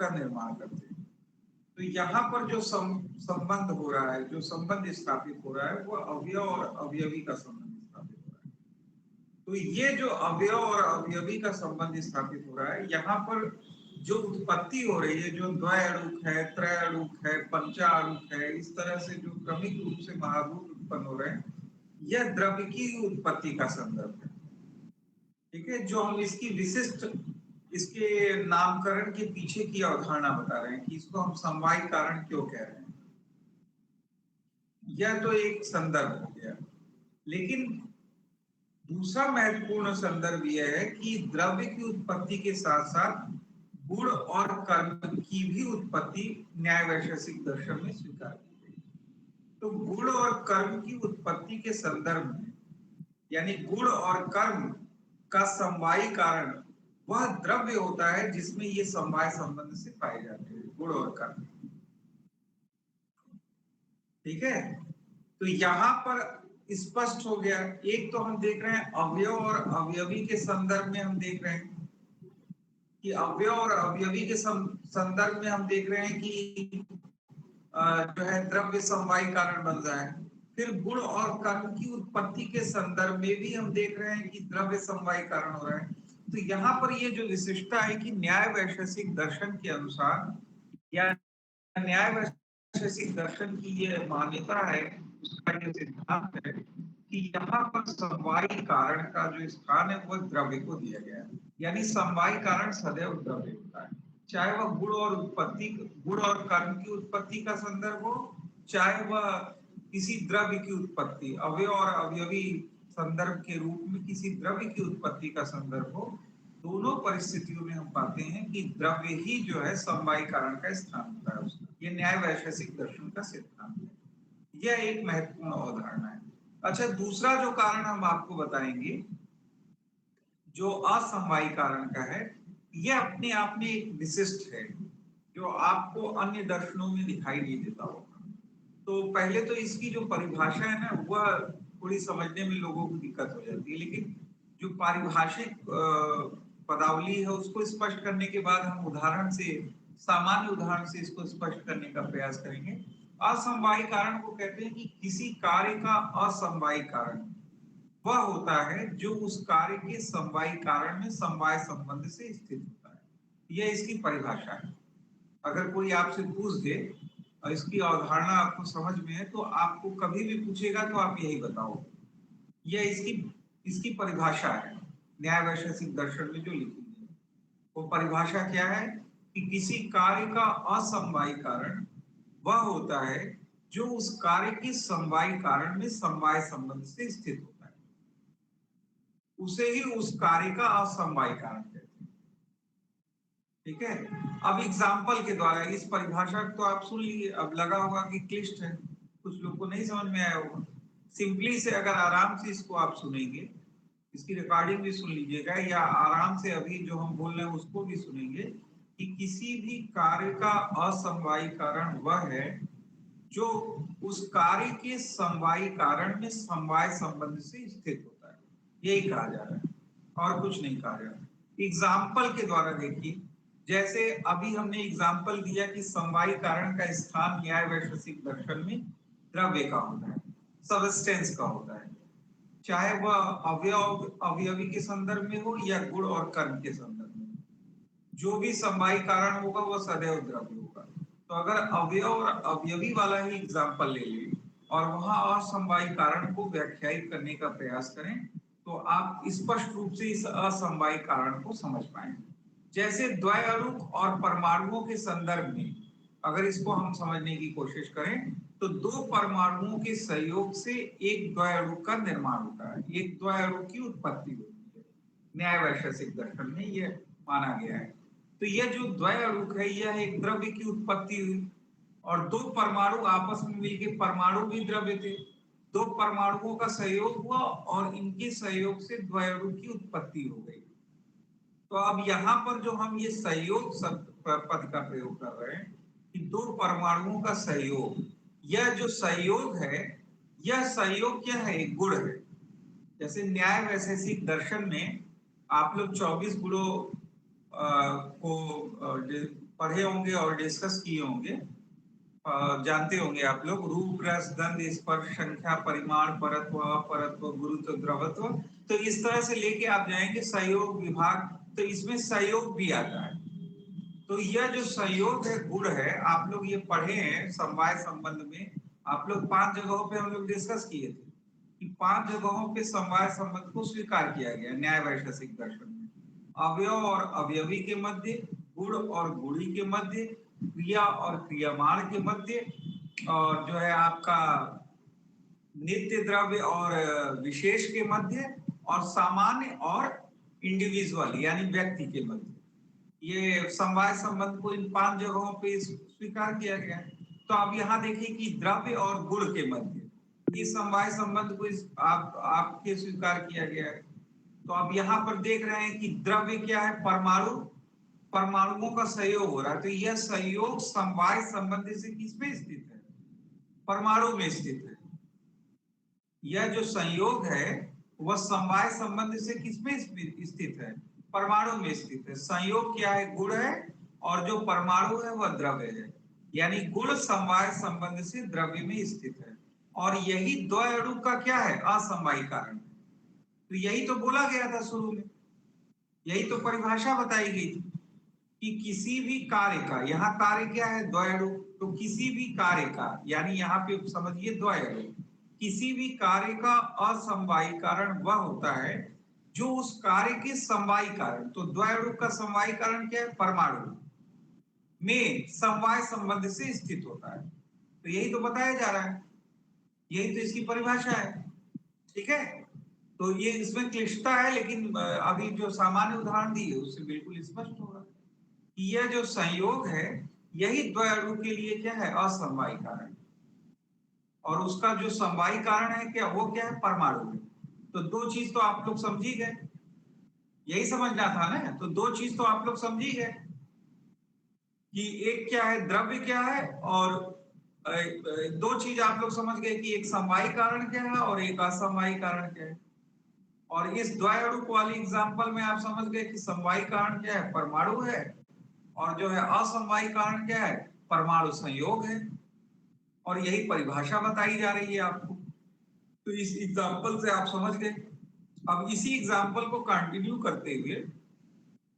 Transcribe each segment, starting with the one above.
का निर्माण करते हैं। तो यहाँ पर जो संबंध हो रहा है, जो संबंध स्थापित हो रहा है, वो अवयव और अवयवी का संबंध स्थापित हो रहा है। तो ये जो अवयव और अवयवी का संबंध स्थापित हो रहा है, यहाँ पर जो उत्पत्ति हो रही है, जो द्वैअणुक है, त्रैअणुक है, पंचाअणुक है, इस तरह से जो क्रमिक रूप से महाभूत उत्पन्न हो रहे हैं, यह द्रव्य की उत्पत्ति का संदर्भ है। ठीक है, जो हम इसकी विशिष्ट, इसके नामकरण के पीछे की अवधारणा बता रहे हैं कि इसको हम समवाय कारण क्यों कह रहे हैं। यह तो एक संदर्भ हो गया, लेकिन दूसरा महत्वपूर्ण संदर्भ यह है कि द्रव्य की उत्पत्ति के साथ साथ गुण और कर्म की भी उत्पत्ति न्याय वैशेषिक दर्शन में स्वीकार की गई। तो गुण और कर्म की उत्पत्ति के संदर्भ में, यानी गुण और कर्म का समवायी कारण वह द्रव्य होता है जिसमें ये समवाय संबंध से पाए जाते हैं, गुण और कर्म। ठीक है, तो यहां पर स्पष्ट हो गया। एक तो हम देख रहे हैं अवयव और अवयवी के संदर्भ में, हम देख रहे हैं कि अवयव और अवयवी के संदर्भ में हम देख रहे हैं कि जो है द्रव्य समवायी कारण बन रहा है। फिर गुण और कर्म की उत्पत्ति के संदर्भ में भी हम देख रहे हैं कि द्रव्य समवायी कारण हो रहा है। तो यहाँ पर ये जो विशिष्टता है कि न्याय वैशेषिक दर्शन के अनुसार, या न्याय वैशेषिक दर्शन की ये मान्यता है, उसका ये सिद्धांत है कि यहाँ पर समवायी कारण का जो स्थान है वह द्रव्य को दिया गया है। यानी समवायी कारण सदैव द्रव्य होता है, चाहे वह गुण और उत्पत्ति, गुण और कर्म की उत्पत्ति का संदर्भ हो, चाहे वह किसी द्रव्य की उत्पत्ति, अवयव और अवयवी संदर्भ के रूप में किसी द्रव्य की उत्पत्ति का संदर्भ हो। दोनों परिस्थितियों में हम पाते हैं कि द्रव्य ही जो है समवायी कारण का स्थान होता है उसका। ये न्याय वैशेषिक दर्शन का सिद्धांत है। यह एक महत्वपूर्ण अवधारणा है। अच्छा, दूसरा जो कारण हम आपको बताएंगे जो असमवायी कारण का है, यह अपने आप में एक विशिष्ट है जो आपको अन्य दर्शनों में दिखाई नहीं देता होगा। तो पहले तो इसकी जो परिभाषा है ना, वह थोड़ी समझने में लोगों को दिक्कत हो जाती है, लेकिन जो पारिभाषिक पदावली है उसको स्पष्ट करने के बाद हम उदाहरण से, सामान्य उदाहरण से इसको स्पष्ट करने का प्रयास करेंगे। असमवायी कारण को कहते हैं कि किसी कार्य का असमवायी कारण वह होता है जो उस कार्य के समवायी कारण में समवाय संबंध से स्थित होता है। यह इसकी परिभाषा है। अगर कोई आपसे पूछ दे और इसकी अवधारणा आपको समझ में है, तो आपको कभी भी पूछेगा तो आप यही बताओ। यह इसकी इसकी परिभाषा है न्याय वैशेषिक दर्शन में जो लिखी गई है। वो परिभाषा क्या है कि किसी कार्य का असमवायी कारण वह होता है जो उस कार्य के समवायी कारण में समवाय संबंध से स्थित होता है, उसे ही उस कार्य का असमवायी कारण कहते हैं। ठीक है, अब एग्जाम्पल के द्वारा इस परिभाषा को तो आप सुन लीजिए। अब लगा होगा कि क्लिष्ट है, कुछ लोग को नहीं समझ में आया होगा। सिंपली से अगर आराम से इसको आप सुनेंगे, इसकी रिकॉर्डिंग भी सुन लीजिएगा, या आराम से अभी जो हम बोल रहे हैं उसको भी सुनेंगे, कि किसी भी कार्य का असमवायी कारण वह है जो उस कार्य के समवायी कारण में समवाय संबंध से स्थित होता है। यही कहा जा रहा है और कुछ नहीं कहा जा रहा। एग्जाम्पल के द्वारा देखिए, जैसे अभी हमने एग्जाम्पल दिया कि समवायी कारण का स्थान न्याय वैशेषिक दर्शन में द्रव्य का होता है, सबस्टेंस का होता है, चाहे वह अवयव अवयवी के संदर्भ में हो या गुण और कर्म के संदर्भ में। जो भी समवायी कारण होगा वह सदैव द्रव्य होगा। तो अगर अवयव और अवयवी वाला ही एग्जाम्पल ले लें और वहां असमवायी कारण को व्याख्यायित करने का प्रयास करें, तो आप स्पष्ट रूप से इस असमवायी कारण को समझ पाएंगे। जैसे द्वैअणुक और परमाणुओं के संदर्भ में अगर इसको हम समझने की कोशिश करें, तो दो परमाणुओं के सहयोग से एक द्वैअणुक का निर्माण होता है, एक द्वैअणुक की उत्पत्ति होती है। न्याय वैशेषिक दर्शन में यह माना गया है। तो यह जो द्वैअणुक है, यह एक द्रव्य की उत्पत्ति हुई, और दो परमाणु आपस में मिलकर, परमाणु भी द्रव्य थे, दो परमाणुओं का सहयोग हुआ और इनके सहयोग से द्वैअणुक की उत्पत्ति हो गई। तो अब यहाँ पर जो हम ये सहयोग शब्द पद का प्रयोग कर रहे हैं कि दो परमाणुओं का सहयोग, यह जो सहयोग है, यह सहयोग क्या है? एक गुण है। जैसे न्याय वैशेषिक दर्शन में आप लोग 24 गुणों को पढ़े होंगे और डिस्कस किए होंगे, जानते होंगे आप लोग, रूप रस गंध स्पर्श संख्या परिमाण परत्व अपरत्व गुरुत्व द्रवत्व। तो इस तरह से लेके आप जाएंगे सहयोग विभाग, तो इसमें सहयोग भी आता है। तो यह जो संयोग है, गुण है, आप लोग ये पढ़े हैं समवाय संबंध में। आप लोग 5 जगहों पे हम लोग डिस्कस किए थे कि 5 जगहों पे समवाय संबंध को स्वीकार किया गया न्याय वैशेषिक दर्शन में। अवयव और अवयवी के मध्य, गुण और गुणी के मध्य, क्रिया और क्रियामाण के मध्य, और जो है आपका नित्य द्रव्य और विशेष के मध्य, और सामान्य और इंडिविजुअल यानी व्यक्ति के मध्य। ये समवाय संबंध को इन 5 जगहों पे स्वीकार किया गया है। तो आप यहाँ देखिए कि द्रव्य और गुण के मध्य इस समवाय संबंध को आपके स्वीकार किया गया है। तो आप यहाँ पर देख रहे हैं कि द्रव्य क्या है, परमाणु, परमाणुओं का सहयोग हो रहा है। तो यह सहयोग समवाय संबंध से किसमें स्थित है, परमाणु में स्थित है। यह जो संयोग है वह समवाय संबंध से किसमें स्थित है, परमाणु में स्थित है। संयोग क्या है, गुण है, और जो परमाणु है वह द्रव्य है, यानी गुण समवाय संबंध से द्रव्य में स्थित है। और यही द्वय अणु का क्या है, असमवायी कारण। तो यही तो बोला गया था शुरू में, यही तो परिभाषा बताई गई थी कि किसी भी कार्य का, यहाँ कार्य क्या है, द्वय अणु, तो किसी भी कार्य का, यानी यहाँ पे समझिए द्वय अणु, किसी भी कार्य का असमवायी कारण वह होता है जो उस कार्य के समवायी कारण, तो द्वय अणु का समवायी कारण क्या है, परमाणु में समवाय संबंध से स्थित होता है। तो यही तो बताया जा रहा है, यही तो इसकी परिभाषा है। ठीक है, तो ये इसमें क्लिष्टता है, लेकिन अभी जो सामान्य उदाहरण दी है उससे बिल्कुल स्पष्ट होगा कि यह जो संयोग है यही द्वय अणु के लिए क्या है, असमवायी कारण। और उसका जो समवायी कारण है क्या, वो क्या है, परमाणु। तो दो चीज तो आप लोग समझ ही गए, यही समझना था ना। तो दो चीज तो आप लोग समझ ही गए कि एक क्या है, द्रव्य क्या है, और दो चीज आप लोग समझ गए कि एक समवायी कारण क्या है और एक असमवायी कारण क्या है। और इस द्वय अणु वाली एग्जांपल में आप समझ गए कि समवायी कारण क्या है, परमाणु है, और जो है असमवायी कारण क्या है, परमाणु संयोग है। और यही परिभाषा बताई जा रही है आपको। तो इस एग्जांपल से आप समझ गए। अब इसी एग्जांपल को कंटिन्यू करते हुए,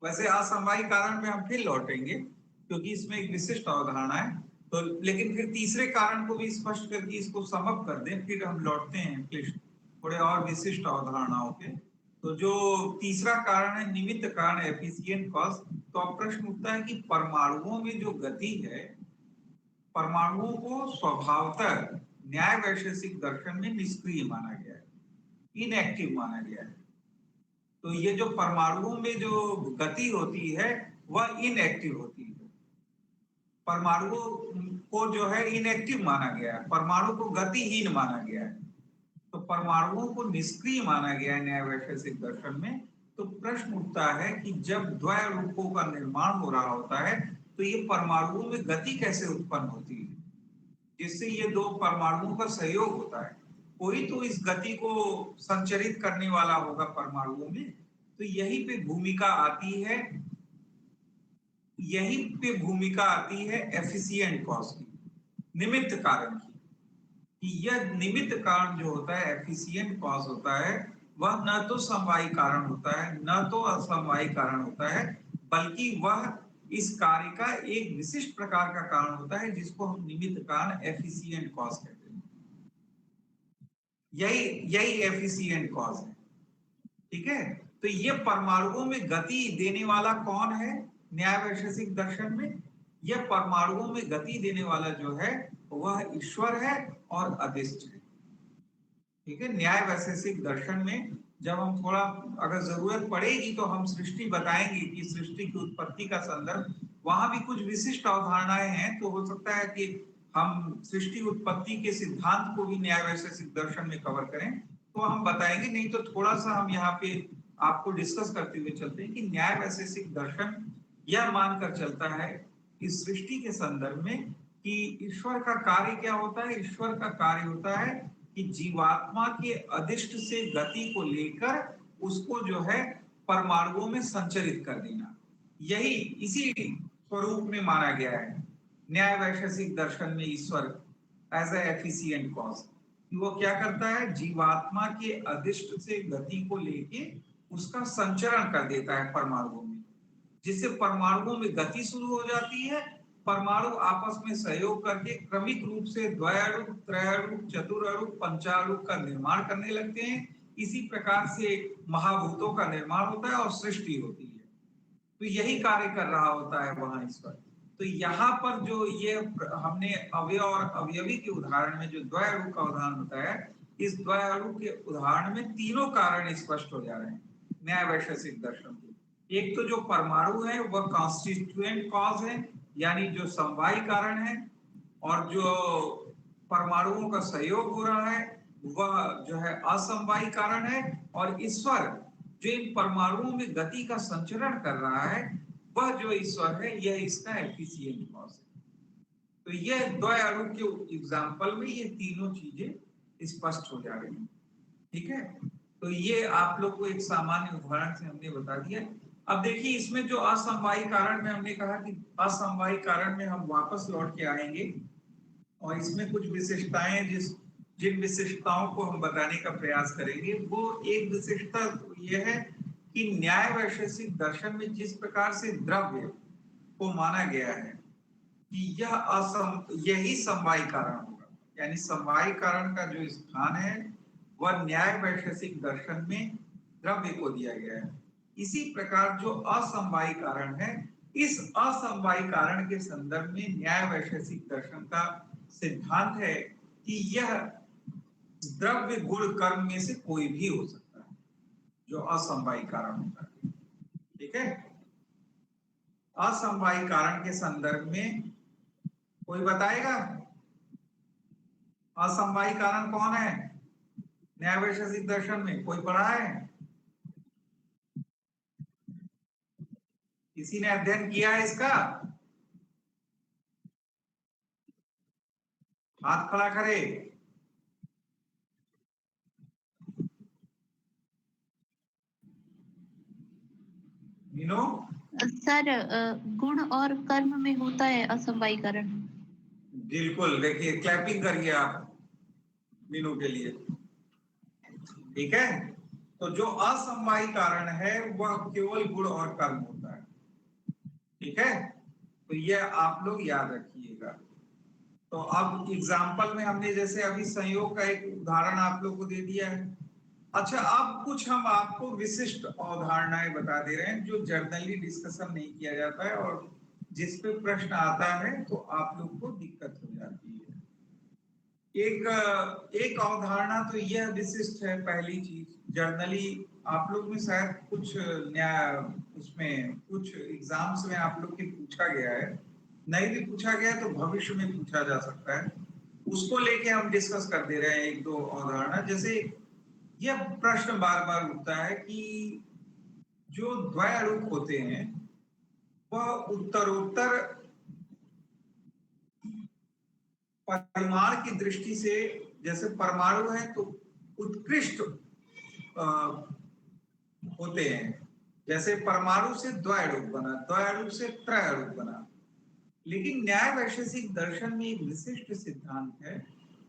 वैसे असमवायी कारण में हम फिर लौटेंगे क्योंकि इसमें एक विशिष्ट अवधारणा है। तो लेकिन फिर तीसरे कारण को भी स्पष्ट करके इसको समअप कर दें, फिर हम लौटते हैं क्लिष्ट थोड़े और विशिष्ट अवधारणाओं के। तो जो तीसरा कारण है निमित्त कारण, एफिशिएंट कॉज। तो अब प्रश्न उठता है कि परमाणुओं में जो गति है, परमाणुओं को स्वभावतः न्याय वैशेषिक दर्शन में निष्क्रिय माना गया है, इनएक्टिव माना गया है। तो ये जो परमाणुओं में जो गति होती है वह इनएक्टिव होती है। परमाणुओं को जो है इनएक्टिव माना गया है, परमाणु को गतिहीन माना गया है। तो परमाणुओं को निष्क्रिय माना गया है न्याय वैशेषिक दर्शन में। तो प्रश्न उठता है कि जब द्वय रूपों का निर्माण हो रहा होता है तो ये परमाणुओं में गति कैसे उत्पन्न होती है, जिससे ये दो परमाणुओं का सहयोग होता है। कोई तो इस गति को संचरित करने वाला होगा परमाणुओं में। तो यही पे भूमिका आती है, यही पे भूमिका आती है एफिशिएंट कॉज की, निमित्त कारण की। कि यह निमित्त कारण जो होता है, एफिशिएंट कॉज होता है, वह न तो समवायी कारण होता है न तो असमवायी कारण होता है, बल्कि वह इस कार्य का एक विशिष्ट प्रकार का कारण होता है जिसको हम निमित्त कारण, एफिशिएंट कॉज कहते हैं। यही यही एफिशिएंट कॉज है। ठीक है, तो ये परमाणुओं में गति देने वाला कौन है न्याय वैशेषिक दर्शन में? यह परमाणुओं में गति देने वाला जो है वह ईश्वर है और अधिष्ठ है। ठीक है, न्याय वैशेषिक दर्शन में जब हम थोड़ा अगर जरूरत पड़ेगी तो हम सृष्टि बताएंगे कि सृष्टि की उत्पत्ति का संदर्भ, वहां भी कुछ विशिष्ट अवधारणाएं हैं। तो हो सकता है कि हम सृष्टि उत्पत्ति के सिद्धांत को भी न्याय वैशेषिक दर्शन में कवर करें, तो हम बताएंगे। नहीं तो थोड़ा सा हम यहाँ पे आपको डिस्कस करते हुए चलते हैं कि न्याय वैशेषिक दर्शन यह मानकर चलता है इस सृष्टि के संदर्भ में कि ईश्वर का कार्य क्या होता है। ईश्वर का कार्य होता है कि जीवात्मा के अधिष्ट से गति को लेकर उसको जो है परमाणुओं में संचरित कर देना। यही इसी स्वरूप में माना गया है। न्याय वैशेषिक दर्शन में ईश्वर एज ए एफिशिएंट कॉज, वो क्या करता है, जीवात्मा के अधिष्ट से गति को लेके उसका संचरण कर देता है परमाणुओं में, जिससे परमाणुओं में गति शुरू हो जाती है। परमाणु आपस में सहयोग करके क्रमिक रूप से द्वयाणु, त्रयाणु, चतुराणु, पंचाणु का निर्माण करने लगते हैं। इसी प्रकार से महाभूतों का निर्माण होता है और सृष्टि होती है। तो यही कार्य कर रहा होता है वहां ईश्वर। तो यहाँ पर जो ये हमने अवयव और अवयवी के उदाहरण में जो द्वयाणु का उदाहरण बताया, इस द्वयाणु के उदाहरण में तीनों कारण स्पष्ट हो जा रहे हैं न्याय वैशेषिक दर्शन के। एक तो जो परमाणु है वह कॉन्स्टिट्यूएंट कॉज है, यानी जो समवायी कारण है, और जो परमाणुओं का सहयोग हो रहा है वह जो है असमवायी कारण है, और ईश्वर जो इन परमाणुओं में गति का संचरण कर रहा है वह जो ईश्वर है यह इसका एफिशिएंट कॉज है। तो यह द्वयाणु के एग्जाम्पल में ये तीनों चीजें स्पष्ट हो जा रही हैं। ठीक है, तो ये आप लोग को एक सामान्य उदाहरण से हमने बता दिया। अब देखिए इसमें जो असमवायी कारण में हमने कहा कि असमवायी कारण में हम वापस लौट के आएंगे और इसमें कुछ विशेषताएं जिन विशेषताओं को हम बताने का प्रयास करेंगे, वो एक विशेषता यह है कि न्याय वैशेषिक दर्शन में जिस प्रकार से द्रव्य को माना गया है कि यही समवायी कारण होगा, यानी समवायी कारण का जो स्थान है वह न्याय वैशेषिक दर्शन में द्रव्य को दिया गया है। इसी प्रकार जो असमवायी कारण है, इस असमवायी कारण के संदर्भ में न्याय वैशेषिक दर्शन का सिद्धांत है कि यह द्रव्य गुण कर्म में से कोई भी हो सकता है जो असमवायी कारण होता है। ठीक है, असमवायी कारण के संदर्भ में कोई बताएगा असमवायी कारण कौन है न्याय वैशेषिक दर्शन में? कोई पढ़ा है? किसी ने अध्ययन किया है इसका? हाथ खड़ा करे। मीनू? सर, गुण और कर्म में होता है असमवायी कारण। बिल्कुल, देखिए क्लैपिंग करिए आप मीनू के लिए। ठीक है, तो जो असमवायी कारण है वह केवल गुण और कर्म होता है। ठीक है, तो यह आप लोग याद रखिएगा। तो अब एग्जाम्पल में हमने जैसे अभी संयोग का एक उदाहरण आप लोग को दे दिया है। अच्छा, अब कुछ हम आपको विशिष्ट अवधारणाएं बता दे रहे हैं जो जर्नली डिस्कशन नहीं किया जाता है, और जिस पे प्रश्न आता है तो आप लोग को दिक्कत हो जाती है। एक अवधारणा तो यह विशिष्ट है, पहली चीज जर्नली आप लोग में शायद कुछ न्याय उसमें कुछ एग्जाम्स में आप लोग के पूछा गया है, नहीं भी पूछा गया तो भविष्य में पूछा जा सकता है, उसको लेके हम डिस्कस कर दे रहे हैं एक दो अवधारणा। जैसे यह प्रश्न बार बार उठता है कि जो द्वयाणुक होते हैं वह उत्तरोत्तर परिमाण की दृष्टि से, जैसे परमाणु है तो उत्कृष्ट होते हैं, जैसे परमाणु से द्वयाणुक बना, द्वयाणुक से त्रयाणुक बना। लेकिन न्याय वैशेषिक दर्शन में एक विशिष्ट सिद्धांत है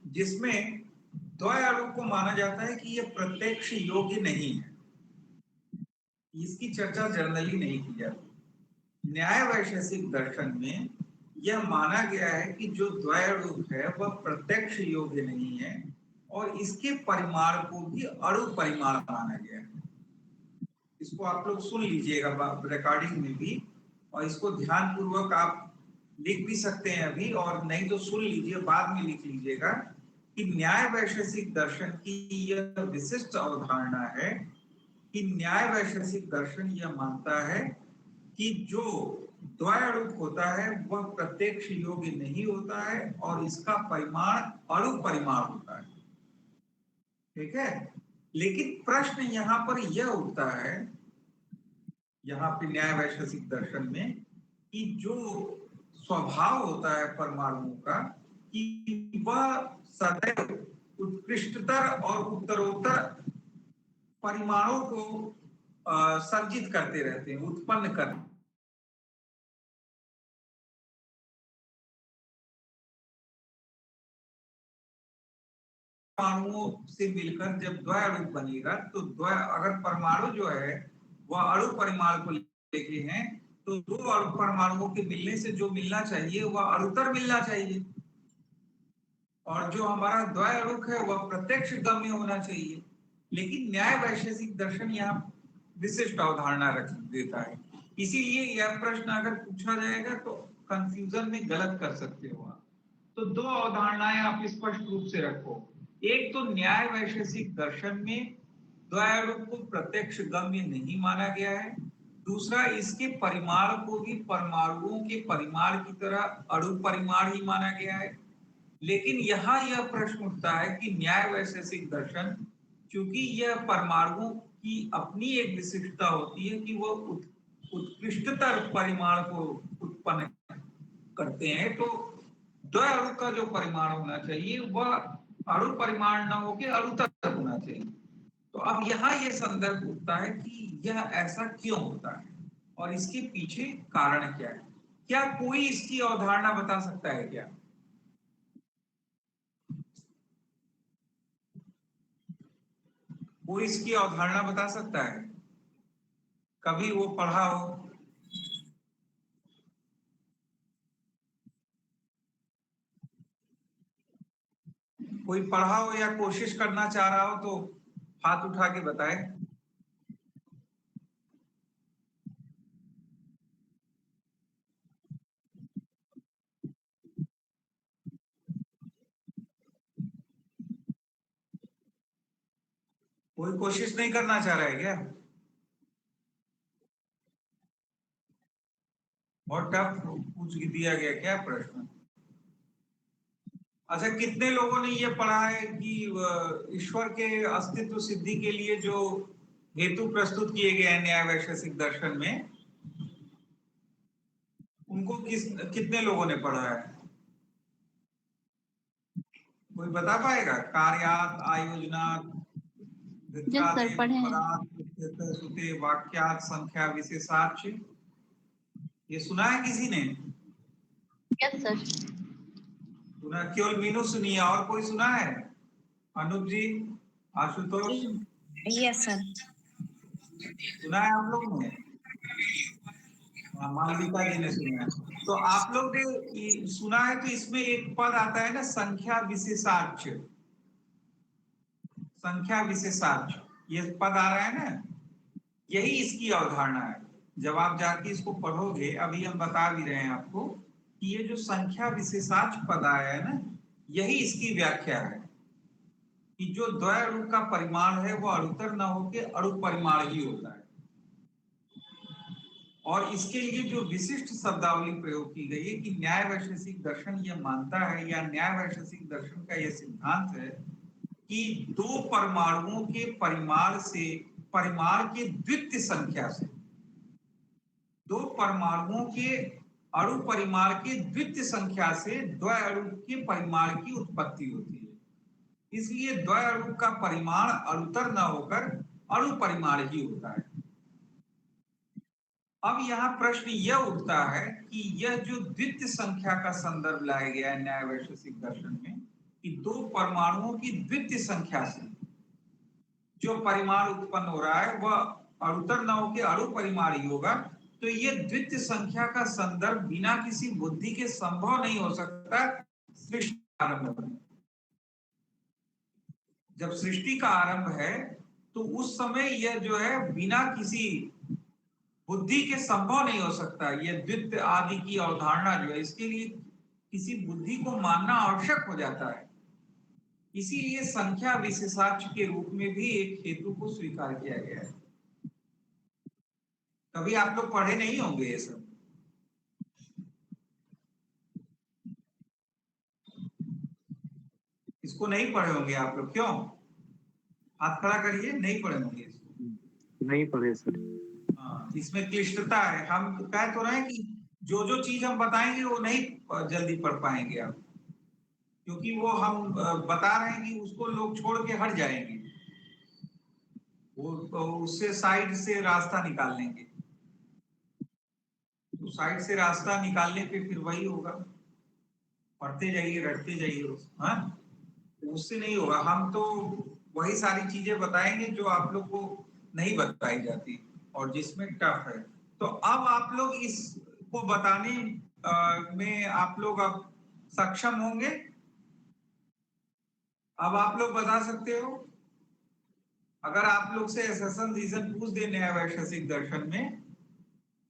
जिसमें द्वयाणुक को माना जाता है कि यह प्रत्यक्ष योग्य नहीं है, इसकी चर्चा जनरली नहीं की जाती। न्याय वैशेषिक दर्शन में यह माना गया है कि जो द्वयाणुक है वह प्रत्यक्ष योग्य नहीं है, और इसके परिमाण को भी अणु परिमाण माना गया है। इसको आप लोग सुन लीजिएगा रिकॉर्डिंग में भी, और इसको ध्यान पूर्वक आप लिख भी सकते हैं अभी, और नहीं तो सुन लीजिए, बाद में लिख लीजिएगा कि न्याय वैशेषिक दर्शन की यह विशिष्ट अवधारणा है कि न्याय वैशेषिक दर्शन यह मानता है कि जो द्वयाणुक होता है वह प्रत्यक्ष योग्य नहीं होता है, और इसका परिमाण अणु परिमाण होता है। ठीक है, लेकिन प्रश्न यहाँ पर यह उठता है यहाँ पे न्याय वैशेषिक दर्शन में कि जो स्वभाव होता है परमाणुओं का कि वह सदैव उत्कृष्टतर और उत्तरोत्तर परिमाणों को सर्जित करते रहते हैं, उत्पन्न करते परमाणुओं से मिलकर जब द्वैअणु बनेगा तो अगर परमाणु जो है वह अणु परिमाण को लेके हैं तो दो अणु परमाणुओं के मिलने से जो मिलना चाहिए वह अणुतर मिलना चाहिए, और जो हमारा द्वैअणुक है वह प्रत्यक्ष गम्य होना चाहिए। लेकिन न्याय वैशेषिक दर्शन यहाँ विशिष्ट अवधारणा रख देता है, इसीलिए यह प्रश्न अगर पूछा जाएगा तो कंफ्यूजन में गलत कर सकते हो आप। तो दो अवधारणाएं आप स्पष्ट रूप से रखो। एक तो न्याय वैशेषिक दर्शन में द्वैअणुक को प्रत्यक्ष गम्य नहीं माना गया है, दूसरा इसके परिमाण को भी परमाणुओं के परिमाण की तरह अणु परिमाण ही माना गया है। लेकिन यहाँ यह प्रश्न उठता है कि न्याय वैशेषिक दर्शन, क्योंकि यह परमाणुओं की अपनी एक विशिष्टता होती है कि वह उत्कृष्टतर परिमाण को उत्पन्न करते हैं, तो द्वैअणु का जो परिमाण होना चाहिए वह अणु परिमाण न होकर अणुतर होना चाहिए। तो अब यहाँ यह संदर्भ उठता है कि यह ऐसा क्यों होता है और इसके पीछे कारण क्या है। क्या कोई इसकी अवधारणा बता सकता है क्या? वो इसकी अवधारणा बता सकता है? कभी वो पढ़ा हो? कोई पढ़ा हो या कोशिश करना चाह रहा हो तो हाथ उठा के बताए। कोई कोशिश नहीं करना चाह रहा है क्या? बहुत टफ पूछ दिया गया क्या प्रश्न? अच्छा, कितने लोगों ने ये पढ़ा है कि ईश्वर के अस्तित्व सिद्धि के लिए जो हेतु प्रस्तुत किए गए हैं न्याय वैशेषिक दर्शन में, उनको कितने लोगों ने पढ़ा है? कोई बता पाएगा? कार्यात, आयोजनात, यस सर, वृत्तादेव, पढ़े हैं। परात, सुते, वाक्यात, संख्या, विशेषार्थ, ये सुना है किसी ने? Yes sir. सुना? केवल मीनू सुनी है, और कोई सुना है? अनूप जी, आशुतोष, यस सर। सुना है आप लोगों ने? मालविका जी ने सुना है। तो आप लोग ने सुना है तो इसमें एक पद आता है ना, संख्या विशेषार्थ। संख्या विशेषार्थ ये पद आ रहा है ना, यही इसकी अवधारणा है। जब आप जाके इसको पढ़ोगे, अभी हम बता भी रहे हैं आपको कि ये जो संख्या विशेषार्थ पद आया है ना, यही इसकी व्याख्या है कि जो द्वैअणु का परिमाण है वो अणुतर न होकर अणु परिमाण ही होता है। और इसके लिए जो विशिष्ट शब्दावली प्रयोग की गई है कि न्याय वैशेषिक दर्शन यह मानता है, या न्याय वैशेषिक दर्शन का यह सिद्धांत है कि दो परमाणुओं के परिमाण से, परिमाण के द्वितीय संख्या से, दो परमाणुओं के अणु परिमाण के द्वितीय संख्या से द्वैअणु के परिमाण की उत्पत्ति होती है। इसलिए द्वैअणु का परिमाण अणुतर न होकर अणु परिमाण ही होता है। अब यहाँ प्रश्न यह उठता है कि यह जो द्वितीय संख्या का संदर्भ लाया गया है न्याय वैशेषिक दर्शन में, कि दो परमाणुओं की द्वितीय संख्या से जो परिमाण उत्पन्न हो रहा है वह अणुतर न होकर अणु परिमाण ही होगा, तो ये द्वितीय संख्या का संदर्भ बिना किसी बुद्धि के संभव नहीं हो सकता सृष्टि आरंभ में। जब सृष्टि का आरंभ है तो उस समय यह जो है बिना किसी बुद्धि के संभव नहीं हो सकता। यह द्वितीय आदि की अवधारणा जो है, इसके लिए किसी बुद्धि को मानना आवश्यक हो जाता है। इसीलिए संख्या विशेषार्थ के रूप में भी एक हेतु को स्वीकार किया गया है। कभी आप लोग पढ़े नहीं होंगे ये सब, इसको नहीं पढ़े होंगे आप लोग। क्यों? हाथ खड़ा करिए, नहीं पढ़े होंगे इसको। नहीं पढ़े सर। हाँ, इसमें क्लिष्टता है। हम कह तो रहे हैं कि जो जो चीज हम बताएंगे वो नहीं जल्दी पढ़ पाएंगे आप, क्योंकि वो हम बता रहे हैं कि उसको लोग छोड़ के हट जाएंगे, वो तो उससे साइड से रास्ता निकाल लेंगे। तो साइड से रास्ता निकालने पे फिर वही होगा, पढ़ते जाइए, रटते जाइए। हाँ, उससे नहीं होगा। हम तो वही सारी चीजें बताएंगे जो आप लोग को नहीं बताई जाती और जिसमें टफ है। तो अब आप लोग इसको बताने में आप लोग अब सक्षम होंगे। अब आप लोग बता सकते हो। अगर आप लोग से एसेशन रीजन पूछ दे न्याय वैशेषिक दर्शन में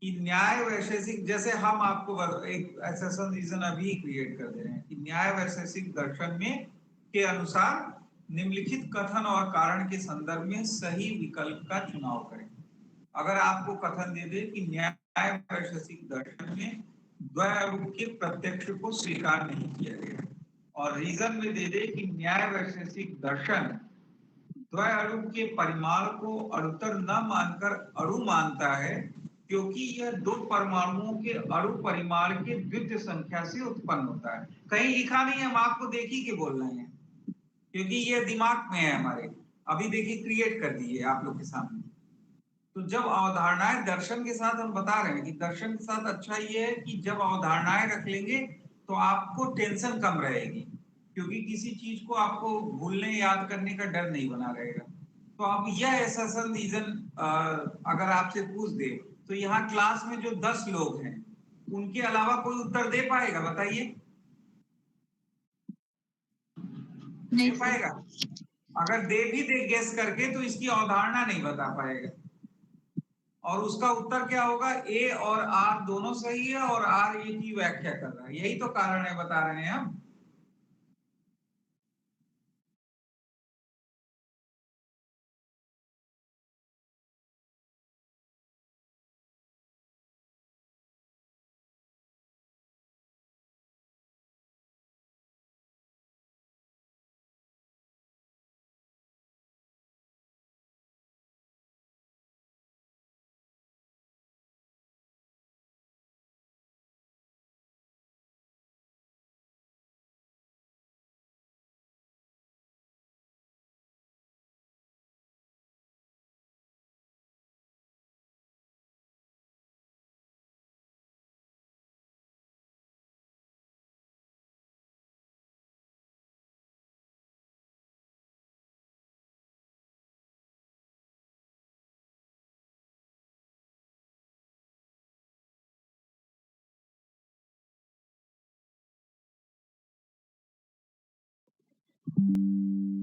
कि न्याय वैशेषिक, जैसे हम आपको एक एसेशन रीजन अभी क्रिएट कर दे रहे हैं कि न्याय वैशेषिक दर्शन में के अनुसार निम्नलिखित कथन और कारण के संदर्भ में सही विकल्प का चुनाव करें। अगर आपको कथन दे दे कि न्याय वैशेषिक दर्शन में द्वैरूप के प्रत्यक्ष को स्वीकार नहीं किया गया और रीजन में दे दे कि न्याय वैशेषिक दर्शन द्वैरूप के परिमाण को अणुतर न मानकर अणु मानता है क्योंकि यह दो परमाणुओं के अणु परिमाण के द्वितीय संख्या से उत्पन्न होता है। कहीं लिखा नहीं है, हम आपको देखी के बोल रहे हैं क्योंकि ये दिमाग में है हमारे। अभी देखिए क्रिएट कर दिए आप लोग के सामने। तो जब अवधारणाएं दर्शन के साथ हम बता रहे हैं कि दर्शन के साथ अच्छा ये है कि जब अवधारणाएं रख लेंगे तो आपको टेंशन कम रहेगी क्योंकि किसी चीज को आपको भूलने याद करने का डर नहीं बना रहेगा। तो अब यह एसेशन रीजन अगर आपसे पूछ दे तो यहाँ क्लास में जो 10 लोग हैं उनके अलावा कोई उत्तर दे पाएगा? बताइए, दे नहीं पाएगा? अगर दे भी दे गेस करके तो इसकी अवधारणा नहीं बता पाएगा और उसका उत्तर क्या होगा? ए और आर दोनों सही है और आर ए की व्याख्या कर रहा है। यही तो कारण है, बता रहे हैं हम।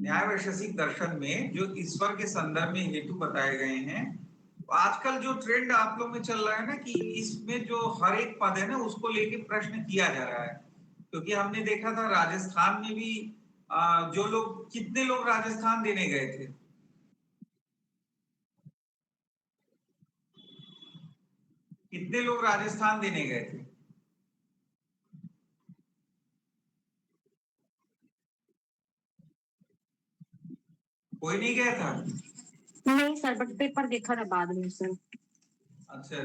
न्याय वैशेषिक दर्शन में जो ईश्वर के संदर्भ में हेतु बताए गए हैं, आजकल जो ट्रेंड आप लोग में चल रहा है ना कि इसमें जो हर एक पद है ना उसको लेके प्रश्न किया जा रहा है। क्योंकि हमने देखा था राजस्थान में भी जो लोग, कितने लोग राजस्थान देने गए थे? कितने लोग राजस्थान देने गए थे? कोई नहीं गया था? नहीं सर, बट पेपर देखा था बाद में सर। अच्छा,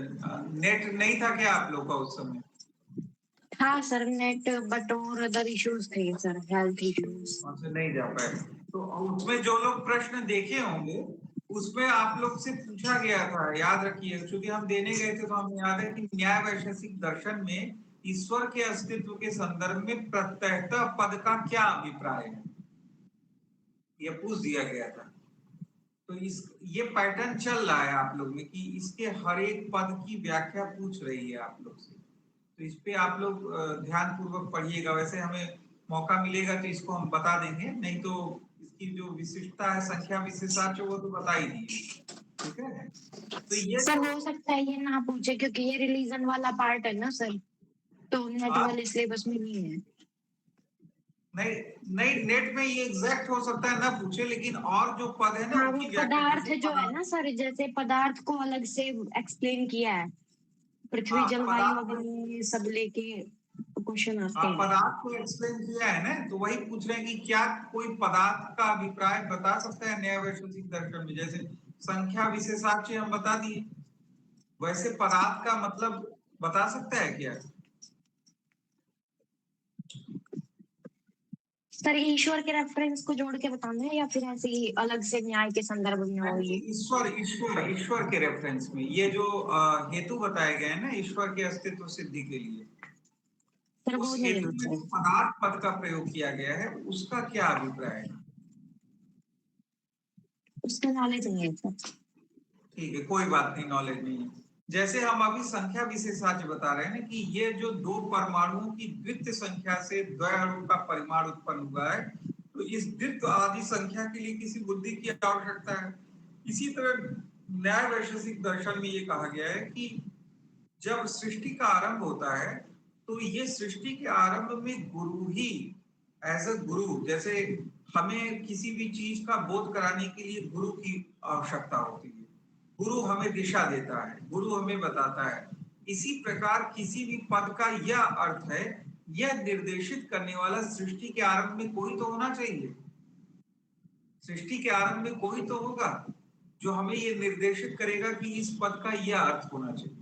नेट नहीं था क्या आप लोग का उस समय? हाँ सर, नेट बट और अदर इश्यूज थे सर, हेल्थ इश्यूज। अच्छा, नहीं जा पाए। तो उसमें जो लोग प्रश्न देखे होंगे उसमें आप लोग से पूछा गया था, याद रखिए, क्योंकि हम देने गए थे तो हमें याद है कि न्याय वैशेषिक दर्शन में ईश्वर के अस्तित्व के संदर्भ में प्रत्ययतः पद का क्या अभिप्राय है, ये पूछ दिया गया था। तो इस ये पैटर्न चल रहा है आप लोग में कि इसके हर एक पद की व्याख्या पूछ रही है आप लोग से। तो इस पे आप लोग ध्यान पूर्वक पढ़िएगा। वैसे हमें मौका मिलेगा तो इसको हम बता देंगे, नहीं तो इसकी जो विशिष्टता है संख्या विशेषार्थ वो तो बता ही दी। ठीक है, तो ये सर हो सकता है ये ना पूछे क्योंकि ये रिलीजन वाला पार्ट है ना सर, तो नेट वाले सिलेबस में नहीं है। नहीं नहीं, नेट में ये एग्जैक्ट हो सकता है ना पूछे, लेकिन और जो पद है ना हाँ, उनकी वो व्याख्या पदार्थ जो है ना सर, जैसे पदार्थ को अलग से एक्सप्लेन किया है, पृथ्वी जलवायु अग्नि ये सब लेके क्वेश्चन आते हैं। पदार्थ को एक्सप्लेन किया है ना, तो वही पूछ रहे हैं कि क्या कोई पदार्थ का अभिप्राय बता सकता है न्याय वैशेषिक दर्शन में? जैसे संख्या विशेषार्थ हम बता दिए, वैसे पदार्थ का मतलब बता सकता है क्या? सर ईश्वर के रेफरेंस को जोड़ के बताना है या फिर ऐसे ही अलग से न्याय के संदर्भ में होगी? ईश्वर ईश्वर ईश्वर के रेफरेंस में ये जो हेतु बताए गए हैं ना ईश्वर के अस्तित्व सिद्धि के लिए। सर सर वो उस नहीं हेतु लेना में जो चाहिए। पदार्थ पद का प्रयोग किया गया है उसका क्या अभिप्राय है? उसका नॉलेज नहीं है सर। ठीक है, कोई बात नहीं, नॉलेज नहीं है। जैसे हम अभी संख्या विशेषार्थ बता रहे हैं ना कि ये जो दो परमाणुओं की द्वितीय संख्या से द्वैअणु का परिमाण उत्पन्न हुआ है, तो इस द्वितीय आदि संख्या के लिए किसी बुद्धि की आवश्यकता है। इसी तरह न्याय वैशेषिक दर्शन में ये कहा गया है कि जब सृष्टि का आरंभ होता है तो ये सृष्टि के आरंभ में गुरु ही एज अ गुरु, जैसे हमें किसी भी चीज का बोध कराने के लिए गुरु की आवश्यकता होती है। गुरु हमें दिशा देता है, गुरु हमें बताता है। इसी प्रकार किसी भी पद का यह अर्थ है, यह निर्देशित करने वाला सृष्टि के आरंभ में कोई तो होना चाहिए। सृष्टि के आरंभ में कोई तो होगा जो हमें यह निर्देशित करेगा कि इस पद का यह अर्थ होना चाहिए।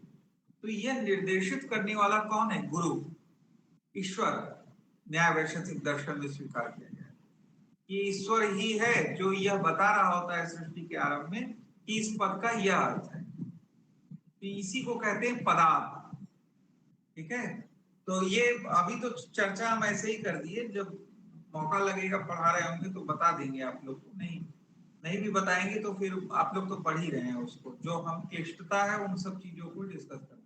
तो यह निर्देशित करने वाला कौन है? गुरु, ईश्वर। न्याय वैशेषिक दर्शन में स्वीकार किया गया है कि ईश्वर ही है जो यह बता रहा होता है सृष्टि के आरंभ में कि इस पद का यह अर्थ है। तो इसी को कहते हैं पदार्थ। ठीक है, तो ये अभी तो चर्चा हम ऐसे ही कर दिए, जब मौका लगेगा पढ़ा रहे होंगे तो बता देंगे आप लोग को। नहीं भी बताएंगे तो फिर आप लोग तो पढ़ ही रहे हैं उसको, जो हम क्लिष्टता है उन सब चीजों को डिस्कस करते हैं।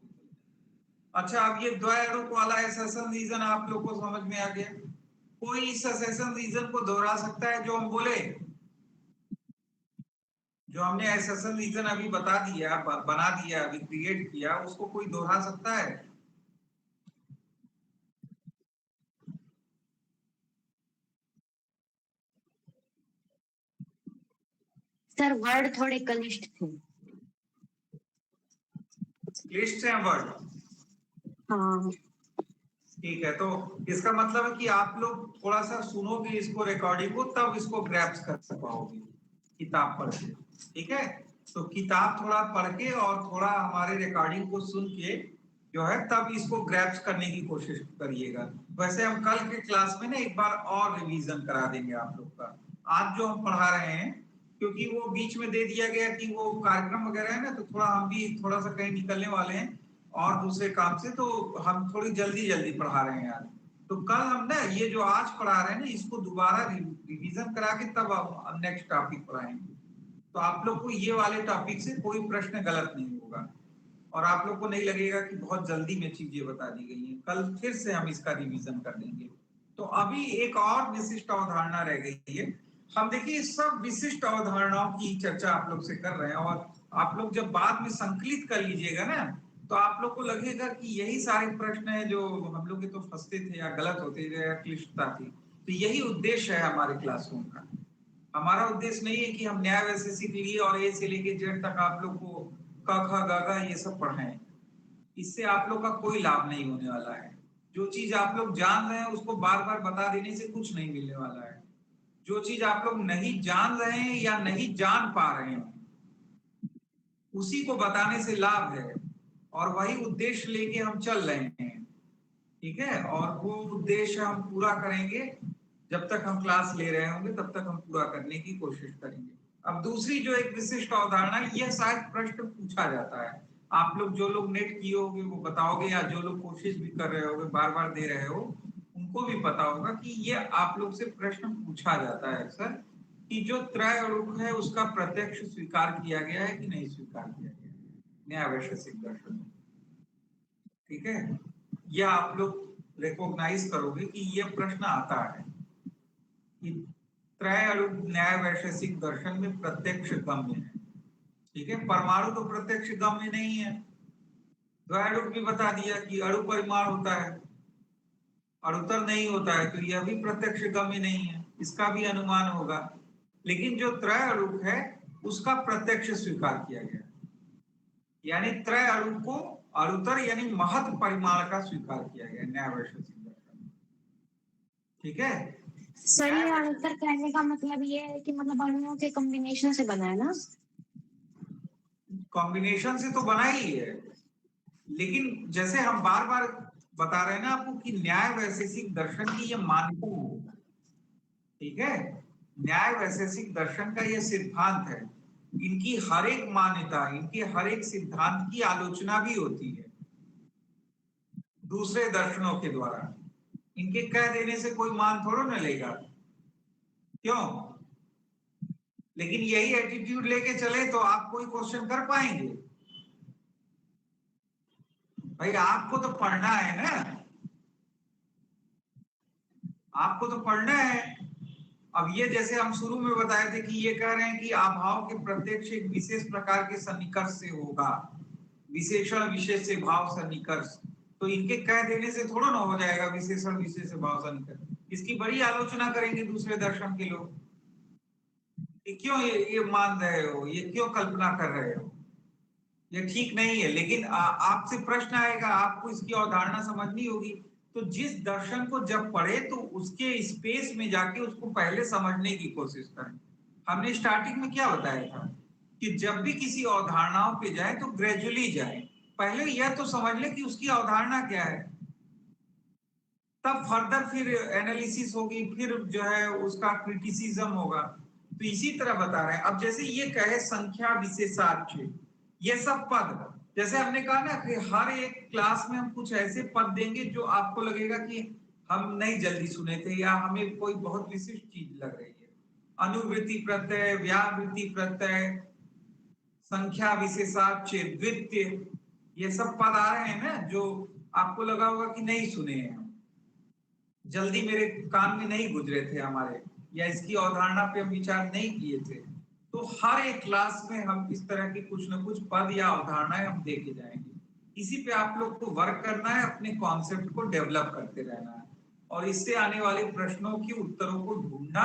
अच्छा, अब ये द्वैअणु वाला एसेशन रीजन आप लोग को समझ में आ गया। कोई इस एसेशन रीजन को दोहरा सकता है जो हम बोले, जो हमने एसेशन रीजन अभी बता दिया, बना दिया, अभी क्रिएट किया, उसको कोई दोहरा सकता है? सर वर्ड थोड़े कनिष्ठ थे। क्लिष्ट है वर्ड? हाँ ठीक है, तो इसका मतलब है कि आप लोग थोड़ा सा सुनोगे इसको, रिकॉर्डिंग को, तब इसको ग्रैप्स कर पाओगे किताब पढ़ के। ठीक है, तो किताब थोड़ा पढ़ के और थोड़ा हमारे रिकॉर्डिंग को सुन के जो है तब इसको ग्रैप्स करने की कोशिश करिएगा। वैसे हम कल के क्लास में ना एक बार और रिवीजन करा देंगे आप लोग का। आज जो हम पढ़ा रहे हैं, क्योंकि वो बीच में दे दिया गया कि वो कार्यक्रम वगैरह है ना, तो थोड़ा हम भी थोड़ा सा कहीं निकलने वाले हैं और दूसरे काम से, तो हम थोड़ी जल्दी जल्दी पढ़ा रहे हैं आज। तो कल हम ना ये जो आज पढ़ा रहे हैं ना इसको दोबारा रिवीजन करा के तब हम नेक्स्ट टॉपिक पढ़ाएंगे। तो आप लोग को ये वाले टॉपिक से कोई प्रश्न गलत नहीं होगा और आप लोग को नहीं लगेगा कि बहुत जल्दी में चीजें बता दी गई हैं। कल फिर से हम इसका रिवीजन कर लेंगे। तो अभी एक और विशिष्ट अवधारणा रह गई है। हम देखिए सब विशिष्ट अवधारणाओं की चर्चा आप लोग से कर रहे हैं और आप लोग जब बाद में संकलित कर लीजिएगा ना, तो आप लोग को लगेगा कि यही सारे प्रश्न है जो हम लोग के तो फंसते थे या गलत होते थे या क्लिष्टता थी। तो यही उद्देश्य है हमारे क्लासरूम का। हमारा उद्देश्य नहीं है कि हम न्याय वैशेषिक लिए और ए से लेके जेड तक आप लोग को क ख ग घ ये सब पढ़ाएं। इससे आप लोग का कोई लाभ नहीं होने वाला है। जो चीज आप लोग जान रहे हैं उसको बार बार बता देने से कुछ नहीं मिलने वाला है। जो चीज आप लोग नहीं जान रहे हैं या नहीं जान पा रहे हैं उसी को बताने से लाभ है और वही उद्देश्य लेके हम चल रहे हैं। ठीक है, और वो उद्देश्य हम पूरा करेंगे। जब तक हम क्लास ले रहे होंगे तब तक हम पूरा करने की कोशिश करेंगे। अब दूसरी जो एक विशिष्ट अवधारणा, यह शायद प्रश्न पूछा जाता है। आप लोग जो लोग नेट किए होंगे वो बताओगे, या जो लोग कोशिश भी कर रहे होंगे, बार बार दे रहे हो, उनको भी पता होगा कि ये आप लोग से प्रश्न पूछा जाता है अक्सर कि जो त्रैरूप है उसका प्रत्यक्ष स्वीकार किया गया है कि नहीं स्वीकार किया गया है न्याय वैशेषिक दर्शन में। ठीक है, यह आप लोग रिकॉग्नाइज करोगे कि यह प्रश्न आता है कि त्रैरूप न्याय वैशेषिक दर्शन में प्रत्यक्ष गम्य है। ठीक है, परमाणु तो प्रत्यक्ष गम्य नहीं है। द्वैरूप भी बता दिया कि अणु परिमाण होता है, अणुतर नहीं होता है, तो यह भी प्रत्यक्ष गम्य नहीं है, इसका भी अनुमान होगा। लेकिन जो त्रैरूप है उसका प्रत्यक्ष स्वीकार किया गया, यानी त्रैरूप को अणुतर यानी महत् परिमाण का स्वीकार किया गया न्याय वैशेषिक दर्शन में। ठीक है, सर ये अंतर कहने का मतलब ये है कि मतलब अणुओं के कॉम्बिनेशन से बना है ना? कॉम्बिनेशन से तो बना ही है, लेकिन जैसे हम बार बार बता रहे हैं ना आपको कि न्याय वैशेषिक दर्शन की यह मान्यता है। ठीक है, न्याय वैशेषिक दर्शन का यह सिद्धांत है। इनकी हर एक मान्यता, इनके हर एक सिद्धांत की आलोचना भी होती है दूसरे दर्शनों के द्वारा। इनके कह देने से कोई मान थोड़ा ना लेगा, क्यों? लेकिन यही एटीट्यूड लेके चले तो आप कोई क्वेश्चन कर पाएंगे? भाई आपको तो पढ़ना है ना, आपको तो पढ़ना है। अब ये जैसे हम शुरू में बताए थे कि ये कह रहे हैं कि अभाव के प्रत्यक्ष एक विशेष प्रकार के सन्निकर्ष से होगा, विशेषण विशेष से भाव सन्निकर्ष। तो इनके कह देने से थोड़ा ना हो जाएगा विशेषण विशेष से भाव सन्निकर्ष। इसकी बड़ी आलोचना करेंगे दूसरे दर्शन के लोग, क्यों ये मान रहे हो, ये क्यों कल्पना कर रहे हो, ये ठीक नहीं है। लेकिन आपसे प्रश्न आएगा, आपको इसकी अवधारणा समझनी होगी। तो जिस दर्शन को जब पढ़े तो उसके स्पेस में जाके उसको पहले समझने की कोशिश करें। हमने स्टार्टिंग में क्या बताया था कि जब भी किसी अवधारणाओं पे जाए तो ग्रेजुअली जाए, पहले यह तो समझ ले कि उसकी अवधारणा क्या है, तब फर्दर फिर एनालिसिस होगी, फिर जो है उसका क्रिटिसिज्म होगा। तो इसी तरह बता रहे हैं। अब जैसे ये कहे संख्या विशेषार्थ, ये सब पद, जैसे हमने कहा ना कि हर एक क्लास में हम कुछ ऐसे पद देंगे जो आपको लगेगा कि हम नहीं जल्दी सुने थे या हमें कोई बहुत विशिष्ट चीज लग रही है। अनुवृत्ति प्रत्यय, व्यावृत्ति प्रत्यय, संख्या विशेषार्थ, द्वितीय, ये सब पद आ रहे हैं ना जो आपको लगा होगा कि नहीं सुने हैं, जल्दी मेरे कान में नहीं गुजरे थे हमारे, या इसकी अवधारणा पे हम विचार नहीं किए थे। तो हर एक क्लास में हम इस तरह के कुछ न कुछ पद या अवधारणाएं हम देके जाएंगे। इसी पे आप लोग को वर्क करना है, अपने कॉन्सेप्ट को डेवलप करते रहना है और इससे आने वाले प्रश्नों के उत्तरों को ढूंढना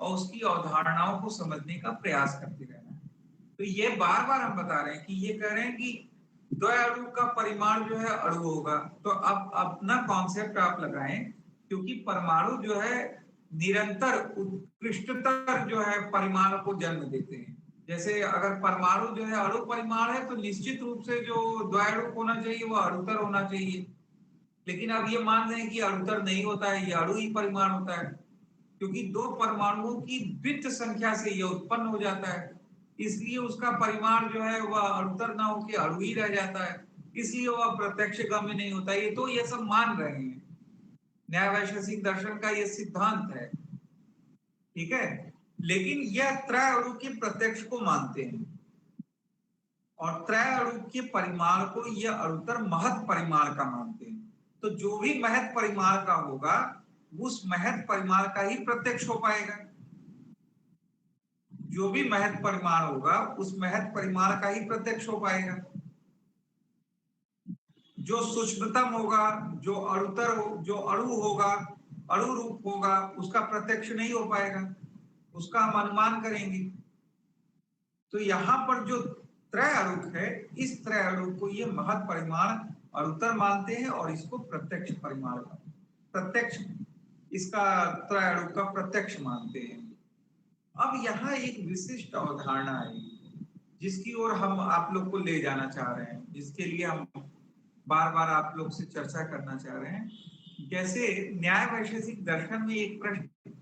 और उसकी अवधारणाओं को समझने का प्रयास करते रहना है। तो ये बार बार हम बता रहे हैं कि ये कह रहे हैं कि द्वय अणु का परिमाण जो है अणु होगा। तो अब अपना कॉन्सेप्ट आप लगाएं, क्योंकि परमाणु जो है निरंतर उत्कृष्टतर जो है परिमाण को जन्म देते हैं। जैसे अगर परमाणु जो है अणु परिमाण है तो निश्चित रूप से जो द्वैणु होना चाहिए वो अणुतर होना चाहिए। लेकिन अब ये मान रहे हैं कि अणुतर नहीं होता है, ये अणु ही परिमाण होता है, क्योंकि दो परमाणुओं की द्वितीय संख्या से यह उत्पन्न हो जाता है, इसलिए उसका परिमाण जो है वह अणुतर ना होकर अणु ही रह जाता है, इसलिए वह प्रत्यक्ष गम्य नहीं होता। ये तो ये सब मान रहे हैं, न्याय वैशेषिक दर्शन का ये सिद्धांत है, ठीक है। लेकिन यह त्रय अणु के प्रत्यक्ष को मानते हैं और त्रय अणु के परिमाण को यह अणुतर महत् परिमाण का मानते हैं। तो जो भी महत् परिमाण का होगा उस महत् परिमाण का ही प्रत्यक्ष हो पाएगा, जो भी महत् परिमाण होगा उस महत् परिमाण का ही प्रत्यक्ष हो पाएगा। जो सूक्ष्मतम होगा, जो अणुतर हो, जो अणु होगा, अणु रूप होगा, उसका प्रत्यक्ष नहीं हो पाएगा, उसका हम अनुमान करेंगे। तो यहाँ पर जो त्रय अणुक है, इस त्रय अणुक को ये महत् परिमाण अणुतर मानते हैं और इसको प्रत्यक्ष परिमाण प्रत्यक्ष इसका त्रय अणुक का प्रत्यक्ष मानते हैं। अब यहाँ एक विशिष्ट अवधारणा है जिसकी ओर हम आप लोग को ले जाना चाह रहे हैं, जिसके लिए हम बार बार आप लोग से चर्चा करना चाह रहे हैं। जैसे न्याय वैशेषिक दर्शन में एक प्रश्न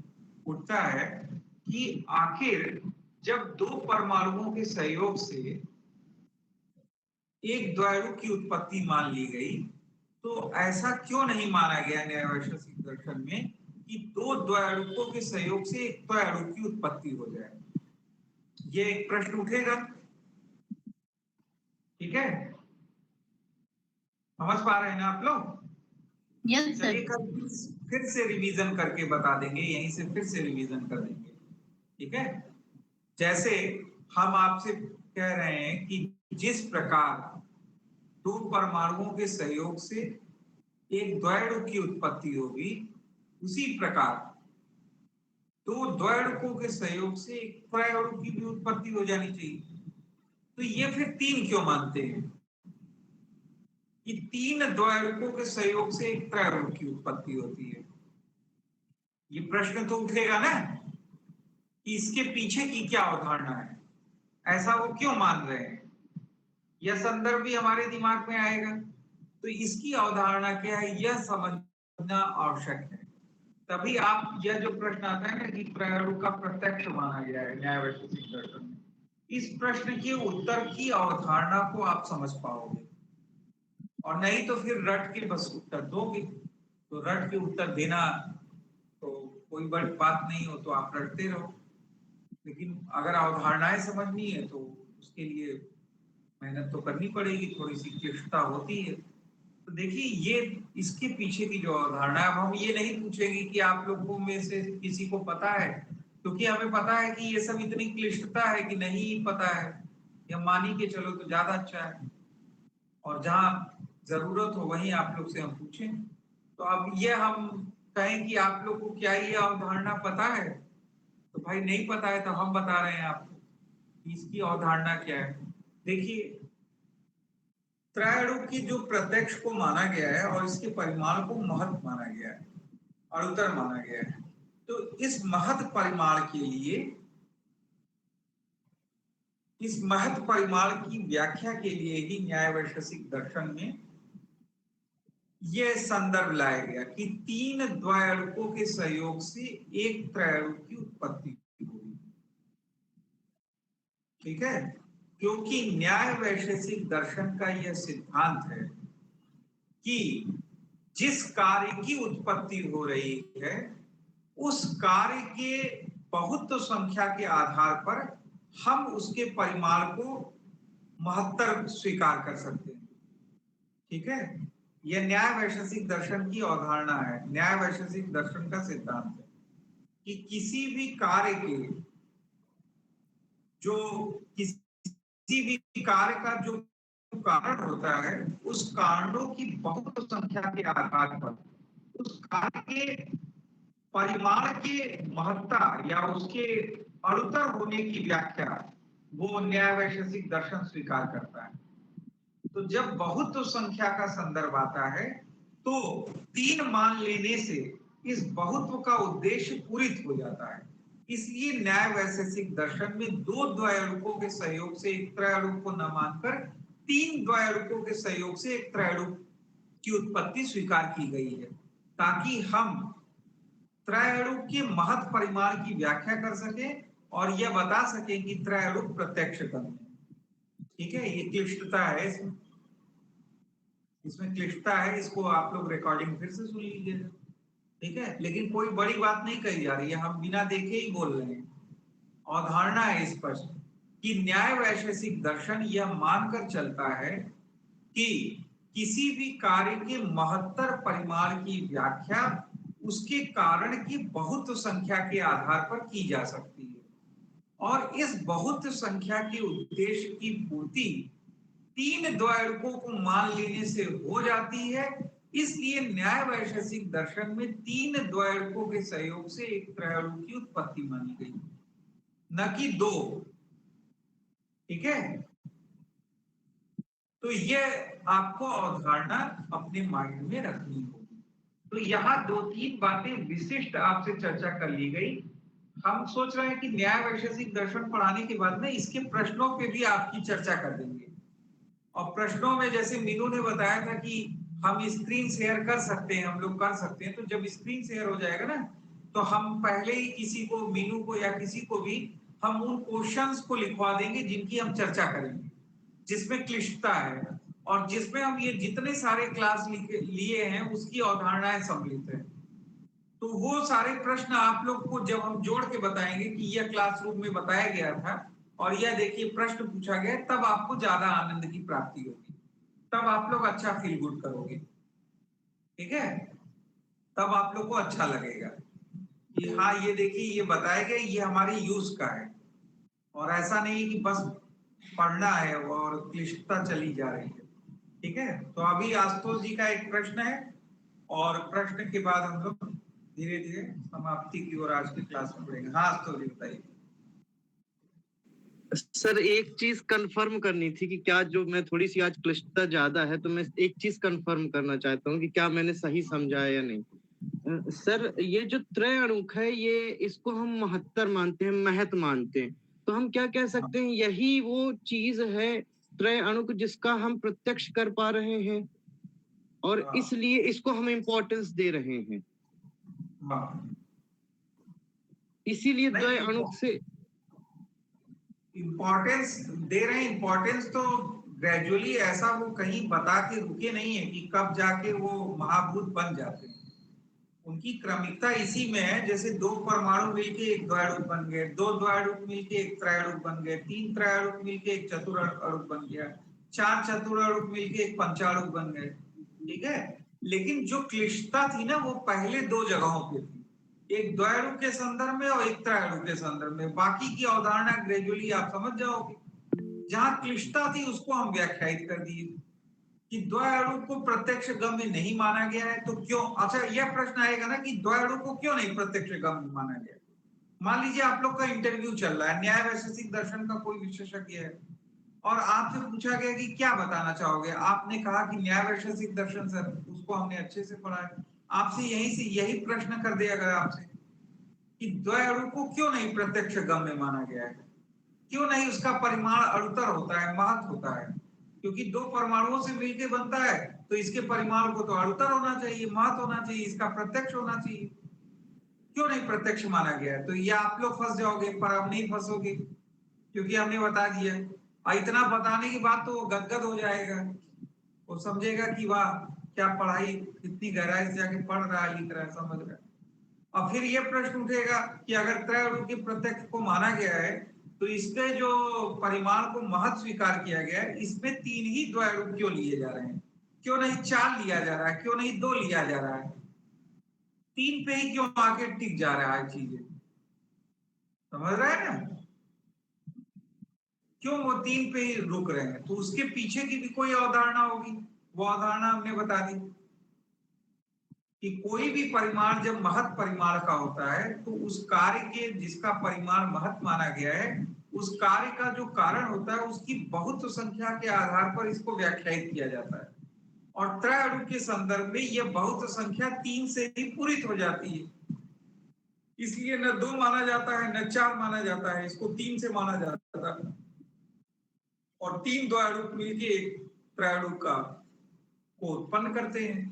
उठता है कि आखिर जब दो परमाणुओं के सहयोग से एक द्वैणु की उत्पत्ति मान ली गई, तो ऐसा क्यों नहीं माना गया न्याय वैशेषिक दर्शन में कि दो द्वैणुकों के सहयोग से एक द्वैणु की उत्पत्ति हो जाए? ये एक प्रश्न उठेगा, ठीक है। समझ पा रहे हैं ना आप लोग? Yes sir. चलिए फिर से रिवीजन करके बता देंगे, यहीं से फिर से रिवीजन कर देंगे, ठीक है। जैसे हम आपसे कह रहे हैं कि जिस प्रकार दो परमाणुओं के सहयोग से एक द्वैणु की उत्पत्ति होगी, उसी प्रकार दो द्वैणुकों के सहयोग से एक त्रैणु की भी उत्पत्ति हो जानी चाहिए। तो ये फिर तीन क्यों मानते हैं कि तीन द्वैणुकों के सहयोग से एक त्रैणु की उत्पत्ति होती है? ये प्रश्न तो उठेगा ना कि इसके पीछे की क्या अवधारणा है, ऐसा वो क्यों मान रहे हैं, यह संदर्भ भी हमारे दिमाग में आएगा। तो इसकी अवधारणा क्या है यह समझना आवश्यक है। तभी आप यह जो प्रश्न आता है ना कि त्रैणु का प्रत्यक्ष माना गया है न्याय वैशेषिक दर्शन में, इस प्रश्न के उत्तर की अवधारणा को आप समझ पाओगे, और नहीं तो फिर रट के बस उत्तर दोगे। तो रट के उत्तर देना तो कोई बड़ी बात नहीं हो तो आप रटते रहो, लेकिन अगर अवधारणाएं समझनी है तो उसके लिए मेहनत तो करनी पड़ेगी, थोड़ी सी क्लिष्टता होती है। तो देखिए ये इसके पीछे की जो अवधारणा है, अब हम ये नहीं पूछेंगे कि आप लोगों में से किसी को पता है, क्योंकि हमें पता है कि ये सब इतनी क्लिष्टता है कि नहीं पता है, या मानी के चलो तो ज्यादा अच्छा है, और जहां जरूरत हो वहीं आप लोग से हम पूछें। तो अब ये हम कहें कि आप लोग को क्या ये अवधारणा पता है, तो भाई नहीं पता है तो हम बता रहे हैं आपको कि इसकी अवधारणा क्या है। देखिए त्रैणु की जो प्रत्यक्ष को माना गया है और इसके परिमाण को महत् माना गया है, अणुतर माना गया है, तो इस महत् परिमाण के लिए, इस महत् परिमाण की व्याख्या के लिए ही न्याय वैशेषिक दर्शन में यह संदर्भ लाया गया कि तीन द्वैणुकों के सहयोग से एक त्रैणु की उत्पत्ति होगी। ठीक है, क्योंकि न्याय वैशेषिक दर्शन का यह सिद्धांत है कि जिस कार्य की उत्पत्ति हो रही है उस कार्य के बहुत संख्या के आधार पर हम उसके परिमाण को महत्तर स्वीकार कर सकते हैं। ठीक है, यह न्याय वैशेषिक दर्शन की अवधारणा है, न्याय वैशेषिक दर्शन का सिद्धांत है कि किसी भी कार्य के, जो किसी भी कार्य का जो कारण होता है उस कारणों की बहुत संख्या के आधार पर उस कार्य के परिमाण के महत्ता या उसके अणुतर होने की व्याख्या वो न्याय वैशेषिक दर्शन स्वीकार करता है। तो जब बहुत संख्या का संदर्भ आता है तो तीन मान लेने से इस बहुत्व का उद्देश्य पूरित हो जाता है। इसलिए न्याय वैशेषिक दर्शन में दो द्वैणुकों के सहयोग से एक त्रैणुक को न मानकर तीन द्वैणुकों के सहयोग से एक त्रैणुक की उत्पत्ति स्वीकार की गई है, ताकि हम त्रैणुक के महत् परिमाण की व्याख्या कर सके और यह बता सके कि त्रैणुक प्रत्यक्ष कर्म है। ठीक है, ये क्लिष्टता है, इसमें क्लिष्टता है, इसको आप लोग रिकॉर्डिंग फिर से सुन लीजिएगा। ठीक है, लेकिन कोई बड़ी बात नहीं कही जा रही है, हम बिना देखे ही बोल रहे हैं। अवधारणा है स्पष्ट कि न्याय वैशेषिक दर्शन यह मानकर चलता है कि किसी भी कार्य के महत्तर परिमाण की व्याख्या उसके कारण की बहुत संख्या के आधार पर की जा सकती है, और इस बहुत संख्या के उद्देश्य की पूर्ति तीन द्वैणुकों को मान लेने से हो जाती है। इसलिए न्याय वैशेषिक दर्शन में तीन द्वैणुकों के सहयोग से एक त्रैणुक की उत्पत्ति मानी गई, न कि दो। ठीक है, तो यह आपको अवधारणा अपने माइंड में रखनी होगी। तो यहाँ दो तीन बातें विशिष्ट आपसे चर्चा कर ली गई। हम सोच रहे हैं कि न्याय वैशेषिक दर्शन पढ़ाने के बाद में इसके प्रश्नों पे भी आपकी चर्चा कर देंगे, और प्रश्नों में जैसे मीनू ने बताया था कि हम स्क्रीन शेयर कर सकते हैं, हम लोग कर सकते हैं, तो जब स्क्रीन शेयर हो जाएगा ना तो हम पहले ही किसी को, मीनू को या किसी को भी हम उन क्वेश्चंस को लिखवा देंगे जिनकी हम चर्चा करेंगे, जिसमें क्लिष्टता है और जिसमें हम ये जितने सारे क्लास लिए हैं उसकी अवधारणाएं सम्मिलित है। तो वो सारे प्रश्न आप लोग को जब हम जोड़ के बताएंगे कि यह क्लासरूम में बताया गया था और यह देखिए प्रश्न पूछा गया, तब आपको ज्यादा आनंद की प्राप्ति होगी, तब आप लोग अच्छा फील गुड करोगे। ठीक है, तब आप लोग को अच्छा लगेगा कि हाँ ये देखिए ये बताया गया, ये हमारे यूज का है, और ऐसा नहीं कि बस पढ़ना है और क्लिष्टता चली जा रही है। ठीक है, तो अभी आशुतोष जी का एक प्रश्न है और प्रश्न के बाद हम लोग धीरे धीरे समाप्ति की ओर आज की क्लास में बढ़ेंगे। हाँ आशुतोष जी बताइए। सर एक चीज कंफर्म करनी थी कि क्या, जो मैं थोड़ी सी आज क्लिष्टता ज्यादा है तो मैं एक चीज कंफर्म करना चाहता हूँ कि क्या मैंने सही समझा है या नहीं। सर ये जो त्रैणुक है ये इसको हम महत्तर मानते हैं, महत मानते हैं, तो हम क्या कह सकते हैं यही वो चीज है त्रैणुक जिसका हम प्रत्यक्ष कर पा रहे हैं और इसलिए इसको हम इम्पोर्टेंस दे रहे हैं, इसीलिए त्रैणुक से इंपॉर्टेंस दे रहे हैं। इंपॉर्टेंस तो ग्रेजुअली ऐसा वो कहीं बता के रुके नहीं है कि कब जाके वो महाभूत बन जाते हैं। उनकी क्रमिकता इसी में है, जैसे दो परमाणु मिलके एक द्वैरूप बन गए, दो द्वैरूप मिलके एक त्रैरूप बन गए, तीन त्रैरूप मिलके एक चतुरारूप बन गया, चार चतुरारूप मिलके एक पंचारूप बन गए। ठीक है, लेकिन जो क्लिष्टता थी ना वो पहले दो जगहों पे थी, एक द्वैरूप के संदर्भ में और एक त्रैरूप के संदर्भ में। बाकी की अवधारणा ग्रेजुअली आप समझ जाओगे। जहां क्लिष्टता थी उसको हम व्याख्यायित कर दिए कि द्वैरूप को प्रत्यक्ष गम्य नहीं माना गया है, तो क्यों? अच्छा, यह प्रश्न आएगा ना कि द्वैरूप को क्यों नहीं प्रत्यक्ष गम्य माना गया। मान लीजिए आप लोग का इंटरव्यू चल रहा है, न्याय वैशेषिक दर्शन का कोई विशेषज्ञ है और आपसे पूछा गया कि क्या बताना चाहोगे, आपने कहा कि न्याय वैशेषिक दर्शन सर, उसको हमने अच्छे से पढ़ा है। आपसे यहीं से यही प्रश्न कर दिया गया आपसे कि द्वैरूप को क्यों नहीं प्रत्यक्ष गम्य माना गया है, क्यों नहीं उसका परिमाण अणुतर होता है, महत्व होता है, क्योंकि दो परमाणुओं से मिलकर बनता है तो इसके परिमाण को तो अणुतर होना चाहिए, महत्व होना चाहिए, इसका प्रत्यक्ष होना चाहिए, क्यों नहीं प्रत्यक्ष माना गया है? तो ये आप लोग फंस जाओगे, पर अब नहीं फंसोगे क्योंकि हमने बता दिया। और इतना बताने के बाद तो वो गदगद हो जाएगा, वो समझेगा कि वाह क्या पढ़ाई, कितनी गहराई से जाके पढ़ रहा है, लिख रहा है, समझ रहा है। और फिर ये प्रश्न उठेगा कि अगर त्रैरूप के प्रत्यक्ष को माना गया है तो इसके जो परिमाण को महत्व स्वीकार किया गया है, इसमें तीन ही द्वैरूप क्यों लिए जा रहे हैं, क्यों नहीं चार लिया जा रहा है, क्यों नहीं दो लिया जा रहा है, तीन पे ही क्यों आके टिक जा रहा है चीजें, समझ रहे हैं ना? क्यों वो तीन पे ही रुक रहे हैं? तो उसके पीछे की भी कोई अवधारणा होगी, वो अवधारणा हमने बता दी कि कोई भी परिमाण जब महत् परिमाण का होता है तो उस कार्य के जिसका परिमाण महत् माना गया है, उस कार्य का जो कारण होता है उसकी बहुत संख्या के आधार पर इसको व्याख्यायित किया जाता है। और त्रैरूप के संदर्भ में यह बहुत संख्या तीन से ही पूरित हो जाती है, इसलिए न दो माना जाता है न चार माना जाता है, इसको तीन से माना जाता है। और तीन द्वैरूप मिलके एक त्रैरूप का को उत्पन्न करते हैं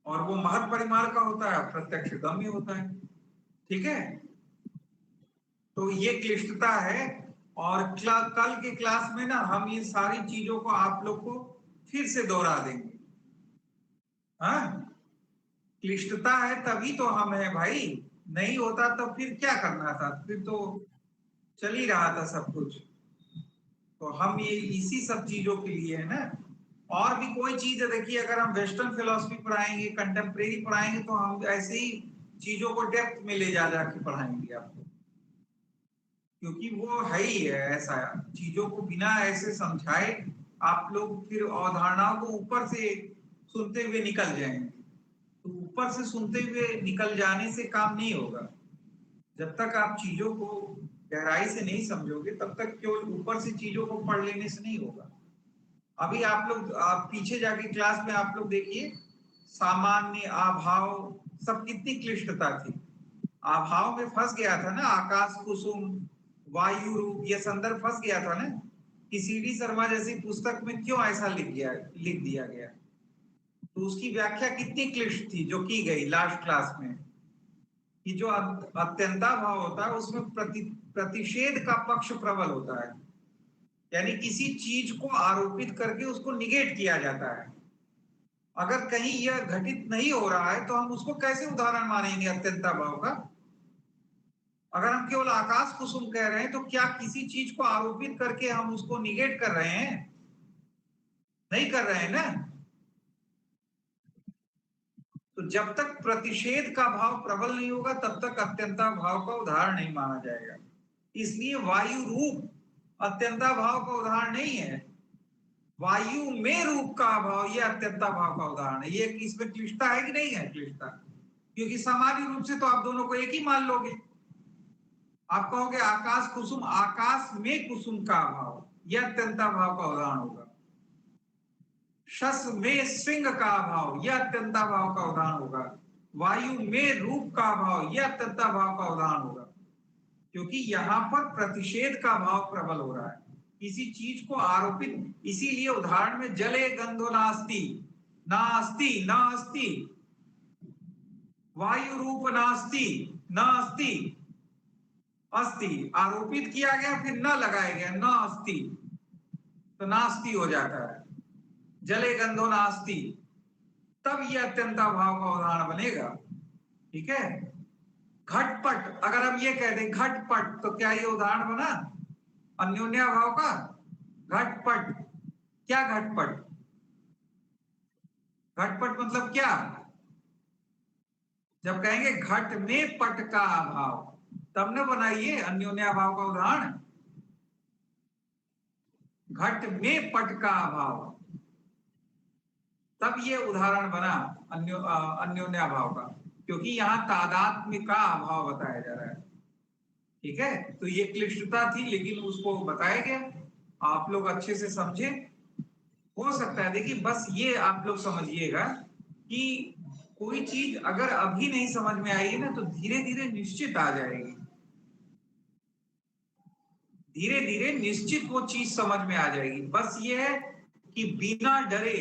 और वो महत् परिमाण का होता है, प्रत्यक्ष गम्य होता है। ठीक है, तो ये क्लिष्टता है। और कल के क्लास में ना हम ये सारी चीजों को आप लोग को फिर से दोहरा देंगे। हाँ, क्लिष्टता है तभी तो हम है भाई, नहीं होता तो फिर क्या करना था, फिर तो चल ही रहा था सब कुछ। तो हम ये इसी सब चीजों के लिए है ना। और भी कोई चीज है, देखिए अगर हम वेस्टर्न फिलॉसफी पढ़ाएंगे, कंटेम्प्रेरी पढ़ाएंगे तो हम ऐसे ही चीजों को डेप्थ में ले जा जाके पढ़ाएंगे आपको, क्योंकि वो है ही है ऐसा, चीजों को बिना ऐसे समझाए आप लोग फिर अवधारणाओं को ऊपर से सुनते हुए निकल जाएंगे। तो ऊपर से सुनते हुए निकल जाने से काम नहीं होगा, जब तक आप चीजों को गहराई से नहीं समझोगे तब तक केवल ऊपर से चीजों को पढ़ लेने से नहीं होगा। अभी आप पीछे जाके क्लास में आप लोग देखिए, सामान्य, अभाव, सब कितनी क्लिष्टता थी। अभाव में फंस गया था ना, आकाश कुसुम, वायु रूप, ये संदर्भ फंस गया था ना कि सीडी शर्मा जैसी पुस्तक में क्यों ऐसा लिख दिया गया। तो उसकी व्याख्या कितनी क्लिष्ट थी जो की गई लास्ट क्लास में, कि जो अत्यंताभाव होता है उसमें प्रतिषेध का पक्ष प्रबल होता है, यानी किसी चीज को आरोपित करके उसको निगेट किया जाता है। अगर कहीं यह घटित नहीं हो रहा है तो हम उसको कैसे उदाहरण मानेंगे अत्यंताभाव का? अगर हम केवल आकाश कुसुम कह रहे हैं तो क्या किसी चीज को आरोपित करके हम उसको निगेट कर रहे हैं? नहीं कर रहे हैं ना। तो जब तक प्रतिषेध का भाव प्रबल नहीं होगा तब तक अत्यंता भाव का उदाहरण नहीं माना जाएगा। इसलिए वायु रूप अत्यंता भाव का उदाहरण नहीं है, वायु में रूप का अभाव यह अत्यंता भाव का उदाहरण है। ये इसमें क्लिष्टता है कि नहीं है क्लिष्टता? क्योंकि सामान्य रूप से तो आप दोनों को एक ही मान लोगे। आप कहोगे आकाश कुसुम, आकाश में कुसुम का अभाव यह अत्यंता भाव का उदाहरण होगा। शस में सिंह का अभाव यह अत्यंता भाव का उदाहरण होगा। वायु में रूप का अभाव यह अत्यंता भाव का उदाहरण होगा, क्योंकि यहां पर प्रतिषेध का भाव प्रबल हो रहा है, किसी चीज को आरोपित। इसीलिए उदाहरण में जले गंधो नास्ति, नास्ति नास्ति, वायु रूप नास्ति, नास्ति, अस्ति आरोपित किया गया, फिर न लगाया गया, न अस्ति, तो नास्ति हो जाता है। जले गंधो नास्ति, तब यह अत्यंता भाव का उदाहरण बनेगा। ठीक है। घटपट, अगर हम ये कह दें घटपट, तो क्या ये उदाहरण बना अन्योन्याभाव का? घटपट, क्या घटपट? घटपट मतलब क्या? जब कहेंगे घट में पट का अभाव, तब न बनाइए अन्योन्याभाव का उदाहरण। घट में पट का अभाव, तब ये उदाहरण बना अन्योन्याभाव का, क्योंकि यहाँ तादात्म्य का अभाव बताया जा रहा है। ठीक है, तो ये क्लिष्टता थी, लेकिन उसको बताया गया, आप लोग अच्छे से समझे। हो सकता है, देखिए बस ये आप लोग समझिएगा कि कोई चीज अगर अभी नहीं समझ में आई है ना, तो धीरे धीरे निश्चित आ जाएगी। धीरे धीरे निश्चित वो चीज समझ में आ जाएगी। बस ये है कि बिना डरे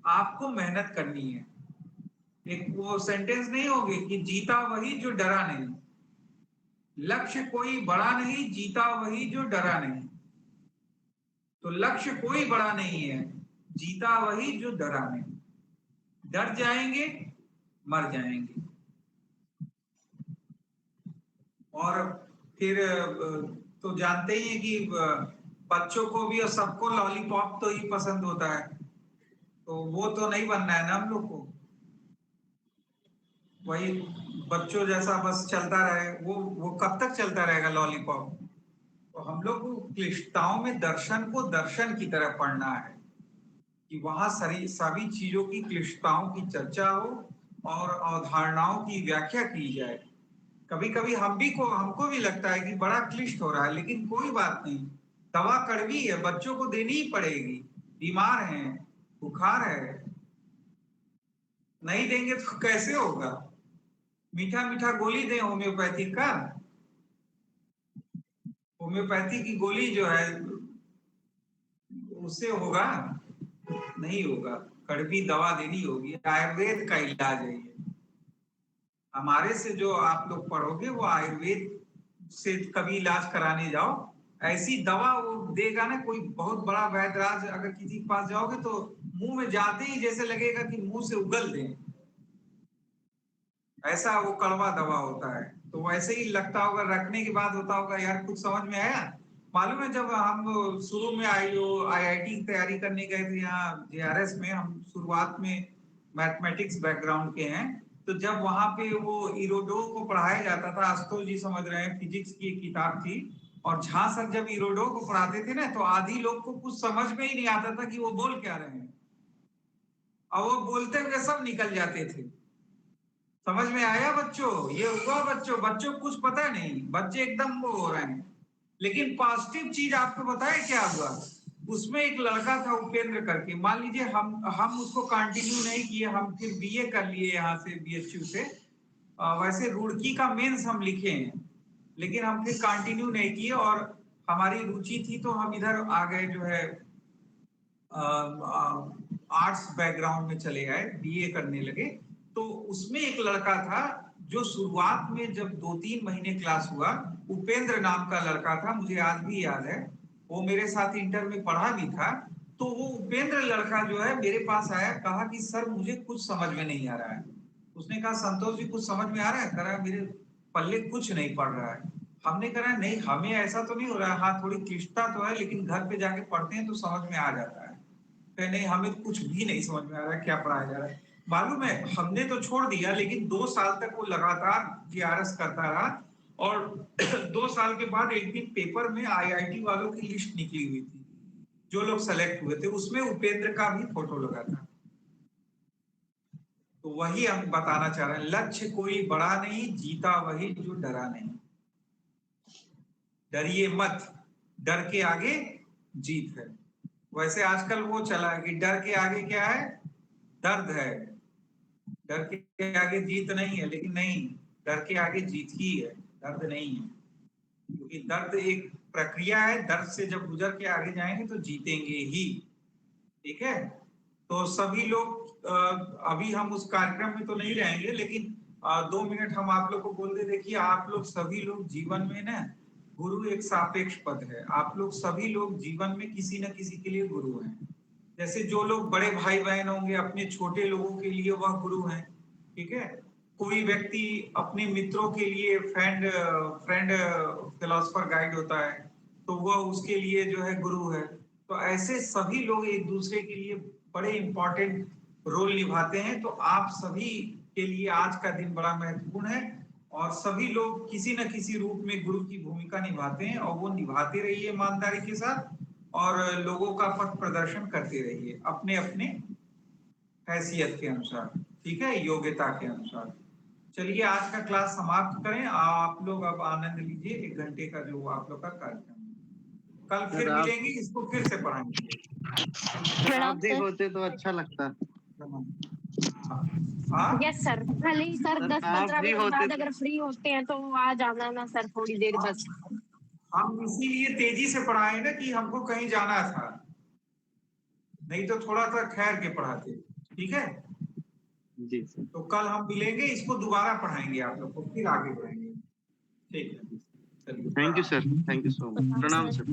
आपको मेहनत करनी है। एक वो सेंटेंस नहीं होगी कि जीता वही जो डरा नहीं। लक्ष्य कोई बड़ा नहीं, जीता वही जो डरा नहीं। तो लक्ष्य कोई बड़ा नहीं है, जीता वही जो डरा नहीं। डर जाएंगे, मर जाएंगे। और फिर तो जानते ही हैं कि बच्चों को भी और सबको लॉलीपॉप तो ही पसंद होता है, तो वो तो नहीं बनना है ना हम लोग को। वही बच्चों जैसा बस चलता रहे, वो कब तक चलता रहेगा लॉलीपॉप? तो हम लोग को क्लिष्टताओं में दर्शन को दर्शन की तरह पढ़ना है, कि वहां सभी चीजों की क्लिष्टताओं की चर्चा हो और अवधारणाओं की व्याख्या की जाए। कभी कभी हमको भी लगता है कि बड़ा क्लिष्ट हो रहा है, लेकिन कोई बात नहीं, दवा कड़वी है, बच्चों को देनी ही पड़ेगी। बीमार हैं, बुखार है, नहीं देंगे तो कैसे होगा? मीठा मीठा गोली दें होम्योपैथिक का? होम्योपैथी की गोली जो है उससे होगा? नहीं होगा, कड़वी दवा देनी होगी। आयुर्वेद का इलाज है ये। हमारे से जो आप लोग पढ़ोगे वो आयुर्वेद से कभी इलाज कराने जाओ, ऐसी दवा वो देगा ना, कोई बहुत बड़ा वैद्यराज अगर किसी के पास जाओगे तो मुंह में जाते ही जैसे लगेगा कि मुंह से उगल दें, ऐसा वो कड़वा दवा होता है। तो वैसे ही लगता होगा, रखने के बाद होता होगा यार कुछ समझ में आया। मालूम है, जब हम शुरू में आईआईटी की तैयारी करने गए थे यहाँ जेआरएस में, हम शुरुआत में मैथमेटिक्स बैकग्राउंड के हैं, तो जब वहां पे वो इरोडो को पढ़ाया जाता था, आशुतोष जी समझ रहे हैं, फिजिक्स की एक किताब थी, और झा सर जब इरोडो को पढ़ाते थे ना, तो आधी लोग को कुछ समझ में ही नहीं आता था कि वो बोल क्या रहे हैं, और वो बोलते हुए सब निकल जाते थे। समझ में आया बच्चों? ये हुआ बच्चों, बच्चों को कुछ पता नहीं, बच्चे एकदम वो हो रहे हैं। लेकिन पॉजिटिव चीज आपको बताए क्या हुआ? उसमें एक लड़का था उपेंद्र करके, मान लीजिए हम उसको कंटिन्यू नहीं किए, हम फिर बीए कर लिए यहाँ से बीएचयू से। वैसे रुड़की का मेंस हम लिखे हैं, लेकिन हम फिर कंटिन्यू नहीं किए, और हमारी रुचि थी तो हम इधर आ गए, जो है आर्ट्स बैकग्राउंड में चले आए, बीए करने लगे। तो उसमें एक लड़का था जो शुरुआत में जब 2-3 महीने क्लास हुआ, उपेंद्र नाम का लड़का था, मुझे आज भी याद है, वो मेरे साथ इंटर में पढ़ा भी था। तो वो उपेंद्र लड़का जो है मेरे पास आया, कहा कि सर मुझे कुछ समझ में नहीं आ रहा है। उसने कहा संतोष जी कुछ समझ में आ रहा है? कह रहा मेरे पल्ले कुछ नहीं पड़ रहा है। हमने कहा नहीं, हमें ऐसा तो नहीं हो रहा है, हाँ थोड़ी क्लिष्टता तो है, लेकिन घर पे जाके पढ़ते हैं तो समझ में आ जाता है। नहीं, हमें कुछ भी नहीं समझ में आ रहा है क्या पढ़ाया जा रहा है। मालूम है, हमने तो छोड़ दिया, लेकिन 2 साल तक वो लगातार जीआरएस करता रहा, और 2 साल के बाद एक दिन पेपर में आईआईटी वालों की लिस्ट निकली हुई थी, जो लोग सेलेक्ट हुए थे, उसमें उपेंद्र का भी फोटो लगा था। तो वही हम बताना चाह रहे हैं, लक्ष्य कोई बड़ा नहीं, जीता वही जो डरा नहीं। डरिए मत, डर के आगे जीत है। वैसे आजकल वो चला है कि डर के आगे क्या है? दर्द है। डर के आगे जीत नहीं है, लेकिन नहीं, डर के आगे जीत ही है, दर्द नहीं है। क्योंकि दर्द एक प्रक्रिया है, दर्द से जब गुजर के आगे जाएंगे तो जीतेंगे ही। ठीक है, तो सभी लोग अभी हम उस कार्यक्रम में तो नहीं रहेंगे, लेकिन 2 मिनट हम आप लोग को बोल दे। देखिए, आप लोग सभी लोग जीवन में ना, गुरु एक सापेक्ष पद है। आप लोग सभी लोग जीवन में किसी न किसी के लिए गुरु हैं। जैसे जो लोग बड़े भाई बहन होंगे अपने छोटे लोगों के लिए, वह गुरु हैं। ठीक है, कोई व्यक्ति अपने मित्रों के लिए फ्रेंड फिलोसफर गाइड होता है, तो वह उसके लिए जो है गुरु है। तो ऐसे सभी लोग एक दूसरे के लिए बड़े इंपॉर्टेंट रोल निभाते हैं। तो आप सभी के लिए आज का दिन बड़ा महत्वपूर्ण है और सभी लोग किसी न किसी रूप में गुरु की भूमिका निभाते हैं और वो निभाते रहिए ईमानदारी के साथ और लोगों का पथ प्रदर्शन करते रहिए अपने अपने हैसियत के अनुसार, ठीक है, योग्यता के अनुसार। चलिए आज का क्लास समाप्त करें। आप लोग अब आनंद लीजिए 1 घंटे का जो आप लोग का कार्यक्रम है। कल फिर सर, आप- मिलेंगे, इसको फिर से पढ़ाएंगे। सर, आप प्रणाम भी सर। होते तो अच्छा लगता। हाँ यस सर, भले ही सर सर, 10-15 आप भी मिनट होते बाद तो- अगर फ्री होते हैं तो आ जाना ना सर, थोड़ी देर बस। हम इसीलिए तेजी से पढ़ाए ना कि हमको कहीं जाना था, नहीं तो थोड़ा सा ठहर के पढ़ाते, ठीक है। जी सर। तो कल हम मिलेंगे, इसको दोबारा पढ़ाएंगे आप लोग को, फिर आगे बढ़ाएंगे, ठीक है। चलिए थैंक यू प्रणाम। Sir, thank you so much. प्रणाम सर।